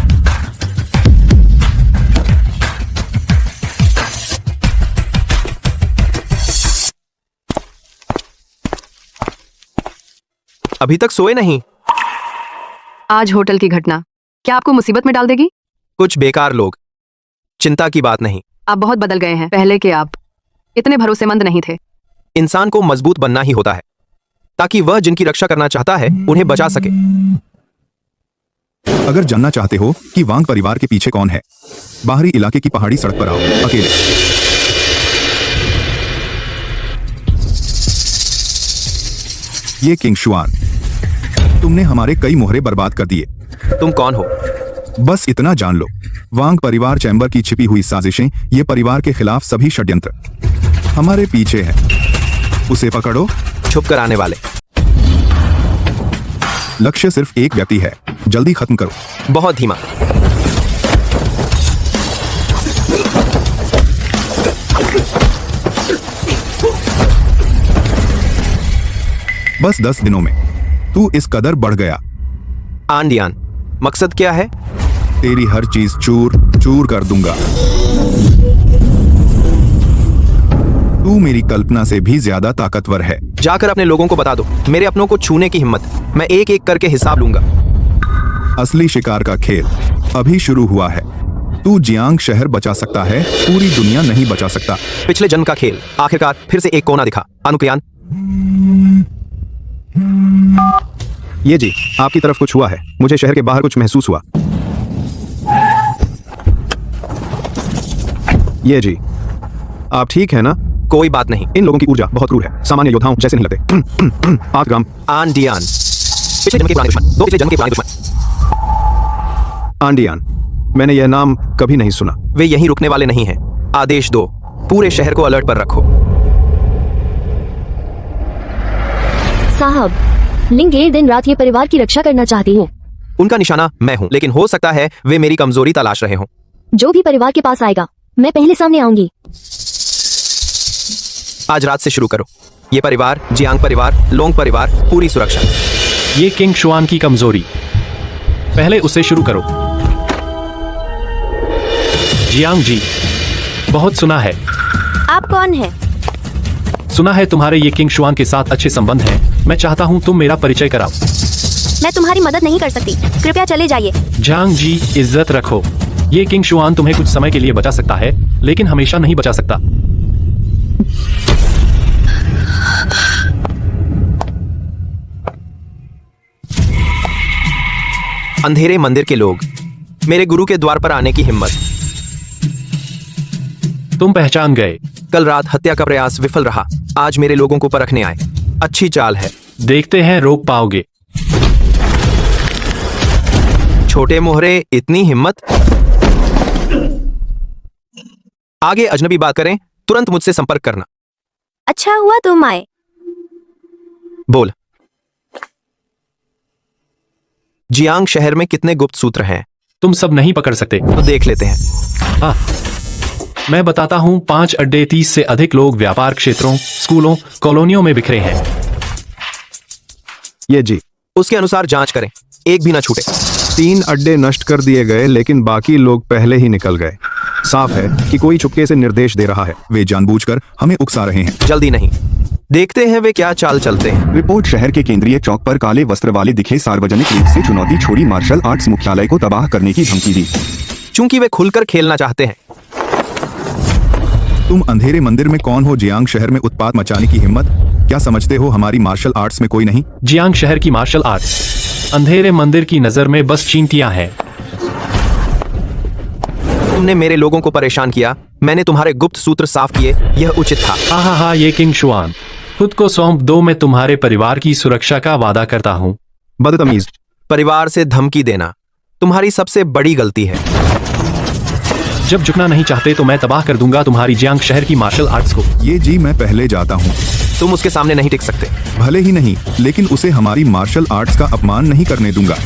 अभी तक सोए नहीं? आज होटल की घटना क्या आपको मुसीबत में डाल देगी? कुछ बेकार लोग। चिंता की बात नहीं। आप बहुत बदल गए हैं। पहले के आप इतने भरोसेमंद नहीं थे। इंसान को मजबूत बनना ही होता है ताकि वह जिनकी रक्षा करना चाहता है उन्हें बचा सके। अगर जानना चाहते हो कि वांग परिवार के पीछे कौन है, बाहरी इलाके की पहाड़ी सड़क पर आओ, अकेले। ये किंग शुआन, तुमने हमारे कई मोहरे बर्बाद कर दिए। तुम कौन हो? बस इतना जान लो, वांग परिवार चैम्बर की छिपी हुई साजिशें, ये परिवार के खिलाफ सभी षड्यंत्र हमारे पीछे हैं। उसे पकड़ो। छुप कर आने वाले। लक्ष्य सिर्फ एक व्यक्ति है, जल्दी खत्म करो। बहुत धीमा। बस 10 दिनों में तू इस कदर बढ़ गया। आंडियान, मकसद क्या है? तेरी हर चीज चूर चूर कर दूंगा। तू मेरी कल्पना से भी ज्यादा ताकतवर है। जाकर अपने लोगों को बता दो, मेरे अपनों को छूने की हिम्मत। मैं एक एक करके हिसाब लूंगा। असली शिकार का खेल अभी शुरू हुआ है। तू जियांग शहर बचा सकता है, पूरी दुनिया नहीं बचा सकता। पिछले जन्म का खेल आखिरकार फिर से एक कोना दिखा। अनुक्रियान, ये जी, आपकी तरफ कुछ हुआ है। मुझे शहर के बाहर कुछ महसूस हुआ। ये जी, आप ठीक है ना? कोई बात नहीं। इन लोगों की ऊर्जा बहुत क्रूर है, सामान्य योद्धाओं जैसे नहीं लगते। आत्ग्राम। आंडियान, पिछले जन्म के पुराने दुश्मन। दो पिछले जन्म के पुराने दुश्मन। आंडियान, मैंने यह नाम कभी नहीं सुना। वे यहीं रुकने वाले नहीं हैं। आदेश दो, पूरे शहर को अलर्ट पर रखो। साहब, लिंगेर दिन रात ये परिवार की रक्षा करना चाहती हैं। उनका निशाना मैं हूं, लेकिन हो सकता है वे मेरी कमजोरी तलाश रहे हों। जो भी परिवार के पास आएगा, मैं पहले सामने आऊंगी। आज रात से शुरू करो। ये परिवार, जियांग परिवार, लोंग परिवार, पूरी सुरक्षा। ये किंग शुआन की कमजोरी, पहले उसे शुरू करो। जियांग जी, बहुत सुना है। आप कौन हैं? सुना है तुम्हारे ये किंग शुआन के साथ अच्छे संबंध हैं। मैं चाहता हूँ तुम मेरा परिचय कराओ। मैं तुम्हारी मदद नहीं कर सकती, कृपया चले जाइए। जियांग जी, इज्जत रखो। ये किंग शुआन तुम्हें कुछ समय के लिए बचा सकता है, लेकिन हमेशा नहीं बचा सकता। अंधेरे मंदिर के लोग, मेरे गुरु के द्वार पर आने की हिम्मत। तुम पहचान गए। कल रात हत्या का प्रयास विफल रहा, आज मेरे लोगों को परखने आए। अच्छी चाल है। देखते हैं रोक पाओगे। छोटे मोहरे, इतनी हिम्मत। आगे अजनबी बात करें, तुरंत मुझसे संपर्क करना। अच्छा हुआ तुम आए। बोल। जियांग शहर में कितने गुप्त सूत्र हैं? तुम सब नहीं पकड़ सकते। तो देख लेते हैं। हाँ, मैं बताता हूँ। 5 अड्डे, 30 से अधिक लोग व्यापार क्षेत्रों, स्कूलों, कॉलोनियों में बिखरे हैं। ये जी, उसके अनुसार जांच करें, एक भी ना छूटे। 3 अड्डे नष्ट कर दिए गए, लेकिन बाकी लोग पहले ही निकल गए। साफ है कि कोई चुपके से निर्देश दे रहा है। वे जानबूझकर हमें उकसा रहे हैं। जल्दी नहीं, देखते हैं वे क्या चाल चलते हैं। रिपोर्ट, शहर के केंद्रीय चौक पर काले वस्त्र वाले दिखे, सार्वजनिक रूप से चुनौती छोड़ी, मार्शल आर्ट्स मुख्यालय को तबाह करने की धमकी दी। चूंकि वे खुलकर खेलना चाहते हैं। तुम अंधेरे मंदिर में कौन हो? जियांग शहर में उत्पात मचाने की हिम्मत? क्या समझते हो हमारी मार्शल आर्ट्स में कोई नहीं? जियांग शहर की मार्शल आर्ट्स अंधेरे मंदिर की नजर में बस चींटियां हैं। तुमने मेरे लोगों को परेशान किया, मैंने तुम्हारे गुप्त सूत्र साफ किए, यह उचित था। हा ये किंग शुआन, खुद को सौंप दो, मैं तुम्हारे परिवार की सुरक्षा का वादा करता हूँ। बदतमीज। परिवार से धमकी देना तुम्हारी सबसे बड़ी गलती है। जब झुकना नहीं चाहते तो मैं तबाह कर दूंगा तुम्हारी जियांग शहर की मार्शल आर्ट्स को। ये जी मैं पहले जाता हूँ। तुम उसके सामने नहीं टिक सकते। भले ही नहीं, लेकिन उसे हमारी मार्शल आर्ट्स का अपमान नहीं करने दूंगा।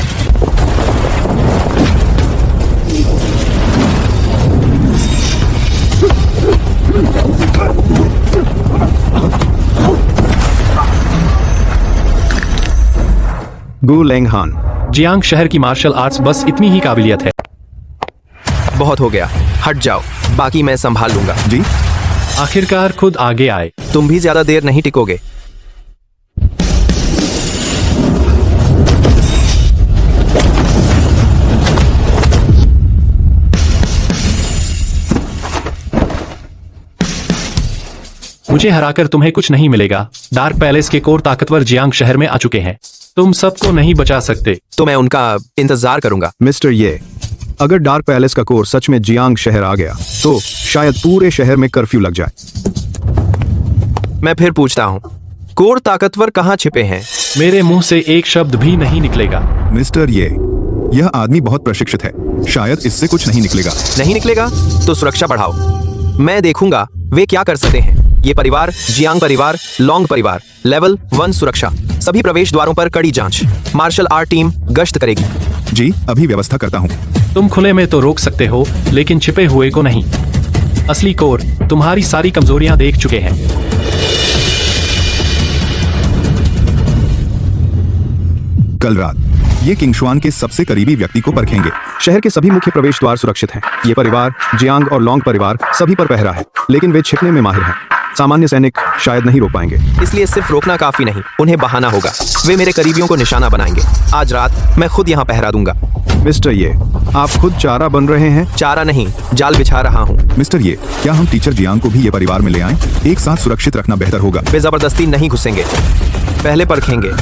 गु लेंगहान। जियांग शहर की मार्शल आर्ट्स बस इतनी ही काबिलियत है। बहुत हो गया, हट जाओ, बाकी मैं संभाल लूंगा। जी आखिरकार खुद आगे आए। तुम भी ज्यादा देर नहीं टिकोगे। मुझे हराकर तुम्हें कुछ नहीं मिलेगा। डार्क पैलेस के कोर ताकतवर जियांग शहर में आ चुके हैं, तुम सबको नहीं बचा सकते। तो मैं उनका इंतजार करूंगा। मिस्टर ये, अगर डार्क पैलेस का कोर सच में जियांग शहर आ गया तो शायद पूरे शहर में कर्फ्यू लग जाए। मैं फिर पूछता हूँ, कोर ताकतवर कहाँ छिपे हैं? मेरे मुंह से एक शब्द भी नहीं निकलेगा। मिस्टर ये, यह आदमी बहुत प्रशिक्षित है, शायद इससे कुछ नहीं निकलेगा। नहीं निकलेगा तो सुरक्षा बढ़ाओ, मैं देखूंगा वे क्या कर सकते हैं। ये परिवार, जियांग परिवार, लॉन्ग परिवार, लेवल 1 सुरक्षा, सभी प्रवेश द्वारों पर कड़ी जांच, मार्शल आर्ट टीम गश्त करेगी। जी अभी व्यवस्था करता हूँ। तुम खुले में तो रोक सकते हो, लेकिन छिपे हुए को नहीं। असली कोर तुम्हारी सारी कमजोरियां देख चुके हैं। कल रात ये किंग शुआन के सबसे करीबी व्यक्ति को परखेंगे। शहर के सभी मुख्य प्रवेश द्वार सुरक्षित हैं। ये परिवार, जियांग और लॉन्ग परिवार सभी पर पहरा है, लेकिन वे छिपने में माहिर हैं। सामान्य सैनिक शायद नहीं रोक पाएंगे। इसलिए सिर्फ रोकना काफी नहीं, उन्हें बहाना होगा। वे मेरे करीबियों को निशाना बनाएंगे। आज रात मैं खुद यहाँ पहरा दूंगा। मिस्टर ये, आप खुद चारा बन रहे हैं? चारा नहीं, जाल बिछा रहा हूँ। मिस्टर ये, क्या हम टीचर जियांग को भी ये परिवार में ले आएं? एक साथ सुरक्षित रखना बेहतर होगा। वे जबरदस्ती नहीं घुसेंगे, पहले परखेंगे।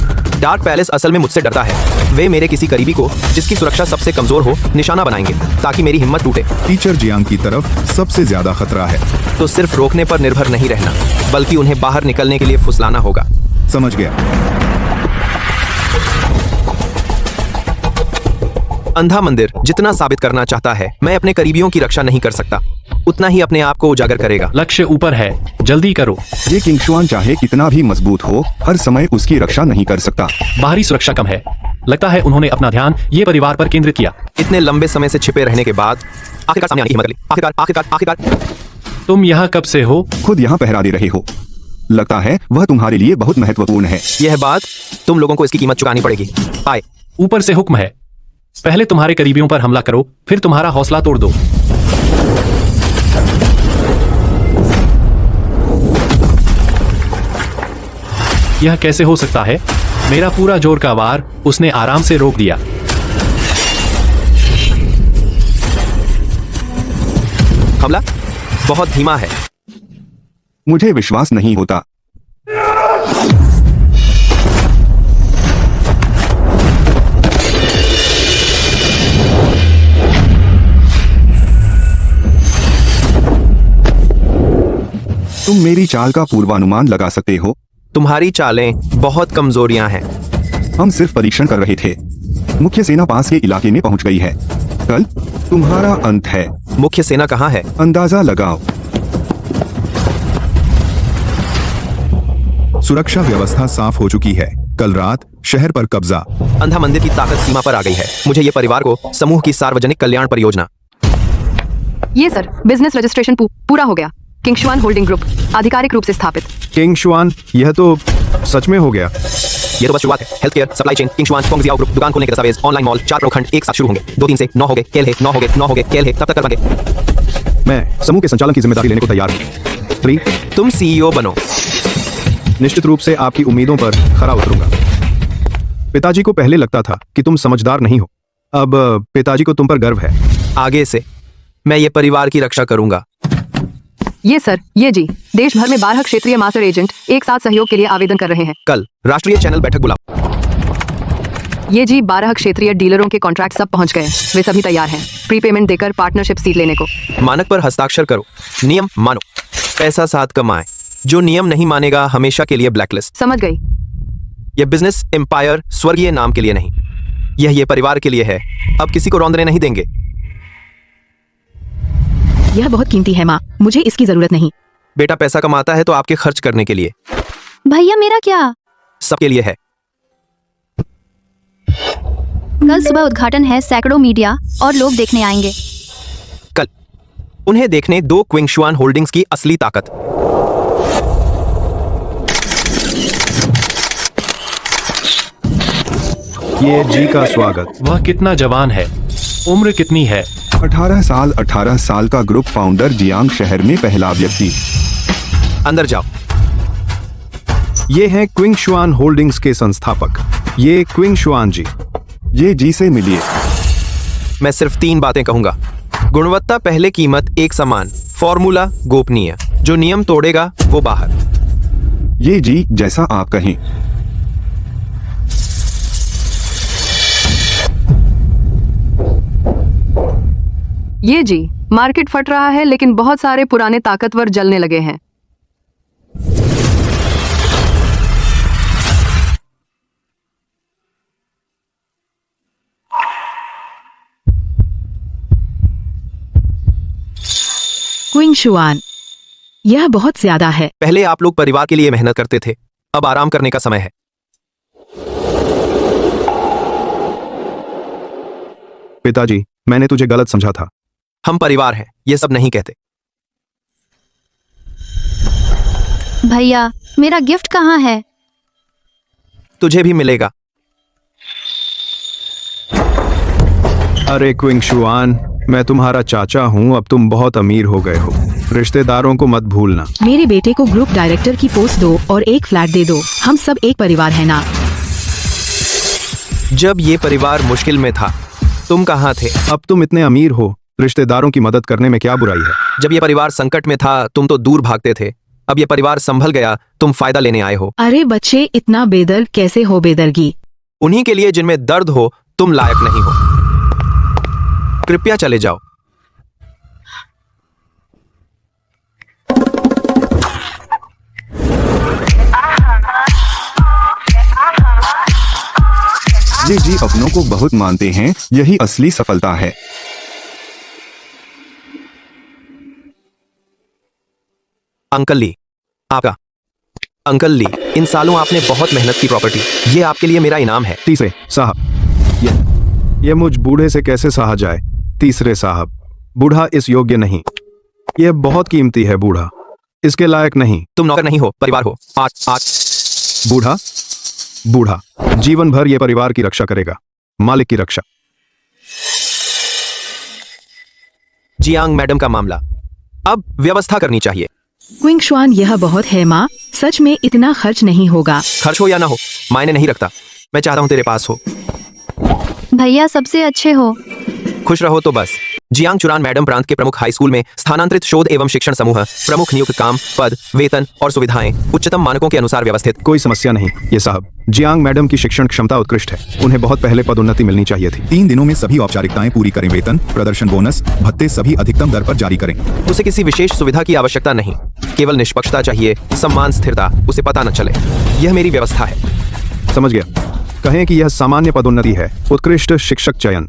डार्क पैलेस असल में मुझसे डरता है। वे मेरे किसी करीबी को, जिसकी सुरक्षा सबसे कमजोर हो, निशाना बनाएंगे ताकि मेरी हिम्मत टूटे। टीचर जियांग की तरफ सबसे ज्यादा खतरा है। तो सिर्फ रोकने पर निर्भर नहीं रहना, बल्कि उन्हें बाहर निकलने के लिए फुसलाना होगा। समझ गया। अंधा मंदिर जितना साबित करना चाहता है मैं अपने करीबियों की रक्षा नहीं कर सकता, उतना ही अपने आप को उजागर करेगा। लक्ष्य ऊपर है, जल्दी करो। ये किंग शुआन चाहे कितना भी मजबूत हो, हर समय उसकी रक्षा नहीं कर सकता। बाहरी सुरक्षा कम है, लगता है उन्होंने अपना ध्यान ये परिवार पर केंद्रित किया। इतने लंबे समय से छिपे रहने के बाद आखिरकार सामने आने की हिम्मत ली। आखिरकार। तुम यहाँ कब से हो? खुद यहाँ पहरा दे रहे हो, लगता है वह तुम्हारे लिए बहुत महत्वपूर्ण है। यह बात तुम लोगों को इसकी कीमत चुकानी पड़ेगी। आए। ऊपर से हुक्म है, पहले तुम्हारे करीबियों पर हमला करो, फिर तुम्हारा हौसला तोड़ दो। यह कैसे हो सकता है? मेरा पूरा जोर का वार उसने आराम से रोक दिया। हमला बहुत धीमा है। मुझे विश्वास नहीं होता। तुम मेरी चाल का पूर्वानुमान लगा सकते हो? तुम्हारी चालें बहुत कमजोरियां हैं। हम सिर्फ परीक्षण कर रहे थे। मुख्य सेना पास के इलाके में पहुंच गई है। कल तुम्हारा अंत है। मुख्य सेना कहाँ है? अंदाजा लगाओ। सुरक्षा व्यवस्था साफ हो चुकी है। कल रात शहर पर कब्जा। अंधा मंदिर की ताकत सीमा पर आ गई है। मुझे ये परिवार को समूह की सार्वजनिक कल्याण परियोजना। ये सर, बिजनेस रजिस्ट्रेशन पूरा हो गया। किंग शुआन होल्डिंग ग्रुप आधिकारिक रूप से स्थापित। किंग शुआन, यह तो सच में हो गया। ये तो बस शुरुआत है। हेल्थ केयर, सप्लाई चेन, किंग शुआन, फोंगजियाओ ग्रुप, दुकान खोलने के दस्तावेज, ऑनलाइन मॉल, 4 प्रखंड एक साथ शुरू होंगे। 2-3 से 9 हो गए, खेल है, 9 हो गए, खेल है, तब तक कर पाएंगे। मैं समूह के संचालन की जिम्मेदारी लेने को तैयार हूँ। 3, तुम CEO बनो। निश्चित रूप से आपकी उम्मीदों पर खरा उतरूंगा। पिताजी को पहले लगता था कि तुम समझदार नहीं हो, अब पिताजी को तुम पर गर्व है। आगे से मैं ये परिवार की रक्षा करूंगा। ये सर, ये जी, देश भर में 12 क्षेत्रीय मास्टर एजेंट एक साथ सहयोग के लिए आवेदन कर रहे हैं। कल राष्ट्रीय चैनल बैठक बुलाओ। ये जी 12 क्षेत्रीय डीलरों के कॉन्ट्रैक्ट सब पहुंच गए। वे सभी तैयार हैं प्रीपेमेंट देकर पार्टनरशिप सीट लेने को। मानक पर हस्ताक्षर करो। नियम मानो, पैसा साथ कमाए। जो नियम नहीं मानेगा हमेशा के लिए ब्लैकलिस्ट। समझ गई। यह बिजनेस एम्पायर स्वर्गीय नाम के लिए नहीं, यह परिवार के लिए है। अब किसी को रौंदने नहीं देंगे। यह बहुत कीमती है माँ, मुझे इसकी जरूरत नहीं। बेटा पैसा कमाता है तो आपके खर्च करने के लिए, भैया मेरा क्या? सबके लिए है। कल सुबह उद्घाटन है, सैकड़ों मीडिया और लोग देखने आएंगे। कल उन्हें देखने दो क्विंगशुआन होल्डिंग्स की असली ताकत। ये जी का स्वागत। वह कितना जवान है, उम्र कितनी है? 18 साल का ग्रुप फाउंडर जियांग शहर में पहला व्यक्ति। अंदर जाओ। ये हैं क्विंगशुआन होल्डिंग्स के संस्थापक, ये क्विंगशुआन जी। ये जी से मिलिए। मैं सिर्फ 3 बातें कहूंगा। गुणवत्ता पहले, कीमत एक समान, फॉर्मूला गोपनीय। जो नियम तोड़ेगा वो बाहर। ये जी जैसा आप कहें। ये जी मार्केट फट रहा है लेकिन बहुत सारे पुराने ताकतवर जलने लगे हैं। क्विंगशुआन, यह बहुत ज्यादा है। पहले आप लोग परिवार के लिए मेहनत करते थे, अब आराम करने का समय है। पिताजी, मैंने तुझे गलत समझा था। हम परिवार हैं, ये सब नहीं कहते। भैया मेरा गिफ्ट कहाँ है? तुझे भी मिलेगा। अरे क्विंगशुआन, मैं तुम्हारा चाचा हूँ, अब तुम बहुत अमीर हो गए हो। रिश्तेदारों को मत भूलना। मेरे बेटे को ग्रुप डायरेक्टर की पोस्ट दो और एक फ्लैट दे दो। हम सब एक परिवार है ना। जब ये परिवार मुश्किल में था तुम कहाँ थे? अब तुम इतने अमीर हो, रिश्तेदारों की मदद करने में क्या बुराई है? जब ये परिवार संकट में था तुम तो दूर भागते थे। अब ये परिवार संभल गया, तुम फायदा लेने आए हो। अरे बच्चे, इतना बेदर्द कैसे हो? बेदर्गी उन्हीं के लिए जिनमें दर्द हो। तुम लायक नहीं हो। कृपया चले जाओ। ये जी अपनों को बहुत मानते हैं, यही असली सफलता है। अंकल ली, आपका। अंकल ली, इन सालों आपने बहुत मेहनत की प्रॉपर्टी, ये आपके लिए मेरा इनाम है। तीसरे साहब, ये मुझ बूढ़े से कैसे सहा जाए? तीसरे साहब, बूढ़ा इस योग्य नहीं। यह बहुत कीमती है। बूढ़ा इसके लायक नहीं। तुम नौकर नहीं हो, परिवार हो। आज बूढ़ा बूढ़ा जीवन भर ये परिवार की रक्षा करेगा, मालिक की रक्षा। जियांग मैडम का मामला, अब व्यवस्था करनी चाहिए। क्विंगशुआन, यह बहुत है माँ, सच में इतना खर्च नहीं होगा। खर्च हो या ना हो मायने नहीं रखता। मैं चाहता हूं तेरे पास हो। भैया सबसे अच्छे हो। खुश रहो तो बस। जियांग चुरान मैडम प्रांत के प्रमुख हाई स्कूल में स्थानांतरित शोध एवं शिक्षण समूह, प्रमुख नियुक्त काम, पद, वेतन और सुविधाएं उच्चतम मानकों के अनुसार व्यवस्थित। कोई समस्या नहीं ये साहब। जियांग मैडम की शिक्षण क्षमता उत्कृष्ट है, उन्हें बहुत पहले पदोन्नति मिलनी चाहिए थी। 3 दिनों में सभी औपचारिकताएं पूरी करें। वेतन, प्रदर्शन बोनस, भत्ते सभी अधिकतम दर पर जारी करें। उसे किसी विशेष सुविधा की आवश्यकता नहीं, केवल निष्पक्षता चाहिए, सम्मान, स्थिरता, उसे पता न चले। यह मेरी व्यवस्था है। समझ गया। कहें कि यह सामान्य पदोन्नति है, उत्कृष्ट शिक्षक चयन।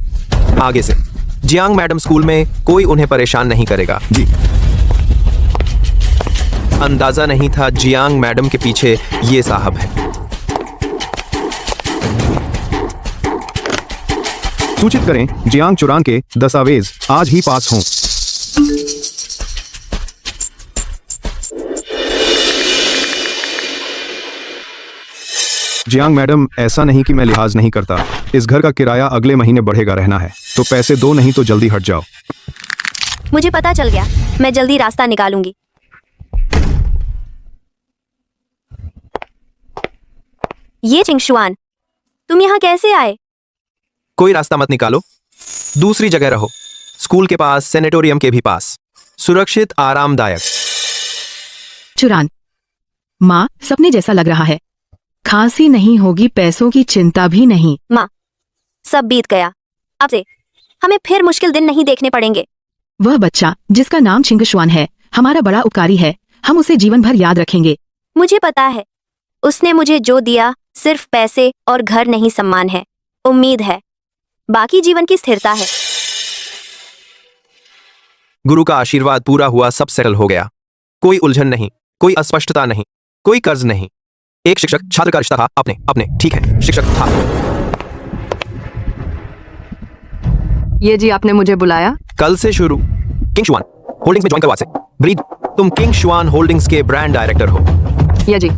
आगे से जियांग मैडम स्कूल में कोई उन्हें परेशान नहीं करेगा। जी। अंदाजा नहीं था जियांग मैडम के पीछे ये साहब है। सूचित करें जियांग चुरान के दस्तावेज आज ही पास हों। जियांग मैडम, ऐसा नहीं कि मैं लिहाज नहीं करता। इस घर का किराया अगले महीने बढ़ेगा, रहना है तो पैसे दो, नहीं तो जल्दी हट जाओ। मुझे पता चल गया, मैं जल्दी रास्ता निकालूंगी। ये चिंगशुआन, तुम यहाँ कैसे आए? कोई रास्ता मत निकालो, दूसरी जगह रहो। स्कूल के पास, सेनेटोरियम के भी पास, सुरक्षित, आरामदायक। चुरान, माँ, सपने जैसा लग रहा है। खांसी नहीं होगी, पैसों की चिंता भी नहीं। माँ, सब बीत गया। अब से हमें फिर मुश्किल दिन नहीं देखने पड़ेंगे। वह बच्चा जिसका नाम छिंगशुआन है हमारा बड़ा उपकारी है, हम उसे जीवन भर याद रखेंगे। मुझे पता है, उसने मुझे जो दिया सिर्फ पैसे और घर नहीं, सम्मान है, उम्मीद है, बाकी जीवन की स्थिरता है। गुरु का आशीर्वाद पूरा हुआ, सब सेटल हो गया। कोई उलझन नहीं, कोई अस्पष्टता नहीं, कोई कर्ज नहीं। एक शिक्षक छात्र का रिश्ता था, अपने अपने ठीक है, शिक्षक था। ये जी आपने मुझे बुलाया। कल से शुरू किंग शुआन होल्डिंग्स में ज्वाइन करवा से। ब्रीद, तुम किंग शुआन होल्डिंग्स के ब्रांड डायरेक्टर हो। ये जी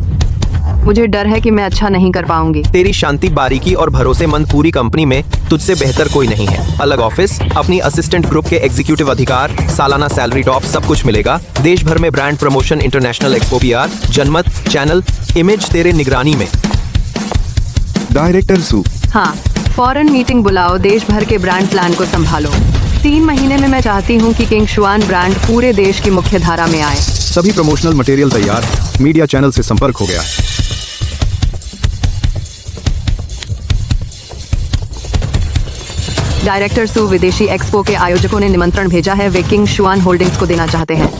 मुझे डर है कि मैं अच्छा नहीं कर पाऊंगी। तेरी शांति, बारीकी और भरोसेमंद पूरी कंपनी में तुझसे बेहतर कोई नहीं है। अलग ऑफिस, अपनी असिस्टेंट ग्रुप के एग्जीक्यूटिव अधिकार, सालाना सैलरी टॉप, सब कुछ मिलेगा। देश भर में brand promotion, international expo, PR, जनमत, चैनल, इमेज तेरे निगरानी में। डायरेक्टर सू, हाँ, फॉरेन मीटिंग बुलाओ, देश भर के ब्रांड प्लान को संभालो। 3 महीने में मैं चाहती हूँ कि किंग शुआन ब्रांड पूरे देश की मुख्य धारा में आए। सभी प्रमोशनल मटेरियल तैयार, मीडिया चैनल से संपर्क हो गया है। डायरेक्टर सू, विदेशी एक्सपो के आयोजकों ने निमंत्रण भेजा है, वे किंग शुआन होल्डिंग्स को देना चाहते हैं।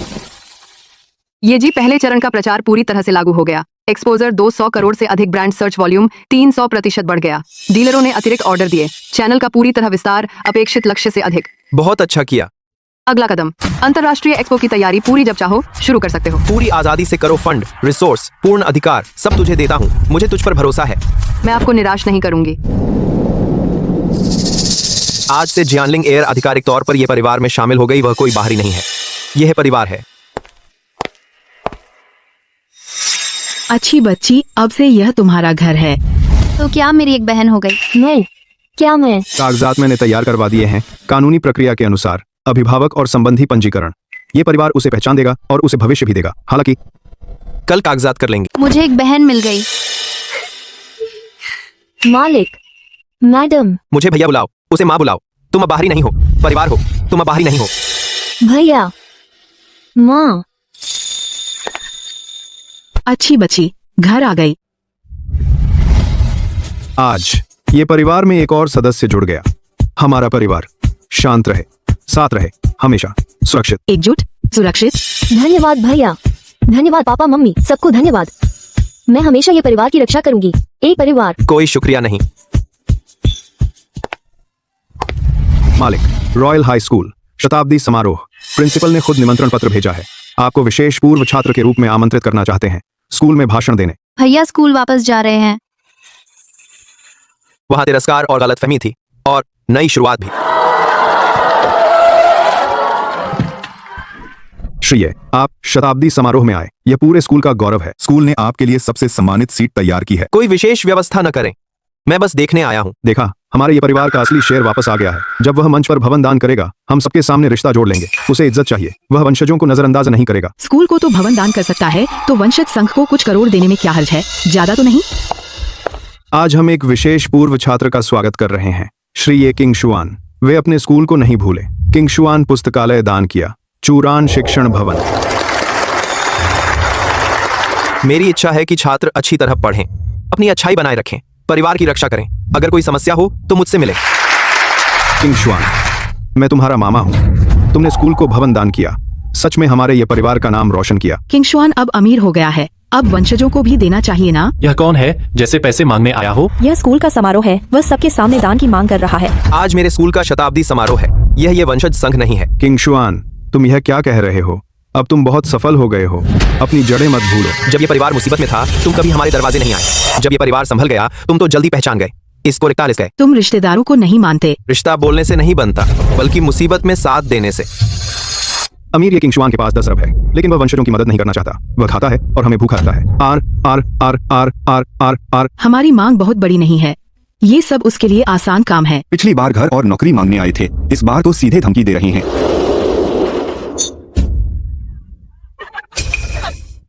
ये जी पहले चरण का प्रचार पूरी तरह से लागू हो गया। एक्सपोजर 200 करोड़ से अधिक, ब्रांड सर्च वॉल्यूम 300% बढ़ गया। डीलरों ने अतिरिक्त ऑर्डर दिए, चैनल का पूरी तरह विस्तार, अपेक्षित लक्ष्य से अधिक। बहुत अच्छा किया। अगला कदम, अंतर्राष्ट्रीय एक्सपो की तैयारी पूरी, जब चाहो शुरू कर सकते हो। पूरी आजादी से करो, फंड, रिसोर्स, पूर्ण अधिकार सब तुझे देता हूँ। मुझे तुझ पर भरोसा है। मैं आपको निराश नहीं करूंगी। आज से जियानलिंग एयर आधिकारिक तौर पर यह परिवार में शामिल हो गई। वह कोई बाहरी नहीं है, यह परिवार है। अच्छी बच्ची, अब से यह तुम्हारा घर है। तो क्या मेरी एक बहन हो गई? मैं कागजात मैंने तैयार करवा दिए हैं, कानूनी प्रक्रिया के अनुसार अभिभावक और संबंधी पंजीकरण। ये परिवार उसे पहचान देगा और उसे भविष्य भी देगा। हालांकि कल कागजात कर लेंगे। मुझे एक बहन मिल गई। मालिक, मैडम, मुझे भैया बुलाओ, उसे माँ बुलाओ। तुम अब बाहरी नहीं हो, परिवार हो। तुम अब बाहरी नहीं हो। भैया, माँ। अच्छी बच्ची, घर आ गई। आज ये परिवार में एक और सदस्य जुड़ गया। हमारा परिवार शांत रहे, साथ रहे, हमेशा सुरक्षित, एकजुट, सुरक्षित। धन्यवाद भैया, धन्यवाद पापा मम्मी, सबको धन्यवाद। मैं हमेशा ये परिवार की रक्षा करूंगी। एक परिवार। कोई शुक्रिया नहीं। मालिक, रॉयल हाई स्कूल शताब्दी समारोह। प्रिंसिपल ने खुद निमंत्रण पत्र भेजा है। आपको विशेष पूर्व छात्र के रूप में आमंत्रित करना चाहते हैं स्कूल में भाषण देने। भैया स्कूल वापस जा रहे हैं। वहां तिरस्कार और गलतफहमी थी, और नई शुरुआत भी। श्रीय, आप शताब्दी समारोह में आए, यह पूरे स्कूल का गौरव है। स्कूल ने आपके लिए सबसे सम्मानित सीट तैयार की है। कोई विशेष व्यवस्था न करें, मैं बस देखने आया हूँ। देखा, हमारे ये परिवार का असली शेर वापस आ गया है। जब वह मंच पर भवन दान करेगा, हम सबके सामने रिश्ता जोड़ लेंगे। उसे इज्जत चाहिए, वह वंशजों को नजरअंदाज नहीं करेगा। स्कूल को तो भवन दान कर सकता है, तो वंशज संघ को कुछ करोड़ देने में क्या हर्ज है? ज्यादा तो नहीं। आज हम एक विशेष पूर्व छात्र का स्वागत कर रहे हैं, श्री ये किंग शुआन। वे अपने स्कूल को नहीं भूले। किंग शुआन पुस्तकालय दान किया, चूरान शिक्षण भवन। मेरी इच्छा है कि छात्र अच्छी तरह पढ़ें, अपनी अच्छाई बनाए रखें, परिवार की रक्षा करें। अगर कोई समस्या हो तो मुझसे मिले। किंग शुआन, मैं तुम्हारा मामा हूँ। तुमने स्कूल को भवन दान किया, सच में हमारे ये परिवार का नाम रोशन किया। किंग शुआन अब अमीर हो गया है, अब वंशजों को भी देना चाहिए ना। यह कौन है जैसे पैसे मांगने आया हो? यह स्कूल का समारोह है, वह सबके सामने दान की मांग कर रहा है। आज मेरे स्कूल का शताब्दी समारोह है, यह ये वंशज संघ नहीं है। किंग शुआन, तुम यह क्या कह रहे हो? अब तुम बहुत सफल हो गए हो, अपनी जड़ें मत भूलो। जब ये परिवार मुसीबत में था, तुम कभी हमारे दरवाजे नहीं आए। जब ये परिवार संभल गया, तुम तो जल्दी पहचान गए। इसको रिक्तालिस गए। तुम रिश्तेदारों को नहीं मानते। रिश्ता बोलने से नहीं बनता, बल्कि मुसीबत में साथ देने से। अमीर ये किंग शुआन के पास 10 अरब है, लेकिन वह वंशजों की मदद नहीं करना चाहता। वह खाता है और हमें भूखा रखता है। आर आर आर आर आर आर आर। हमारी मांग बहुत बड़ी नहीं है, ये सब उसके लिए आसान काम है। पिछली बार घर और नौकरी मांगने आए थे, इस बार तो सीधे धमकी दे रहे हैं।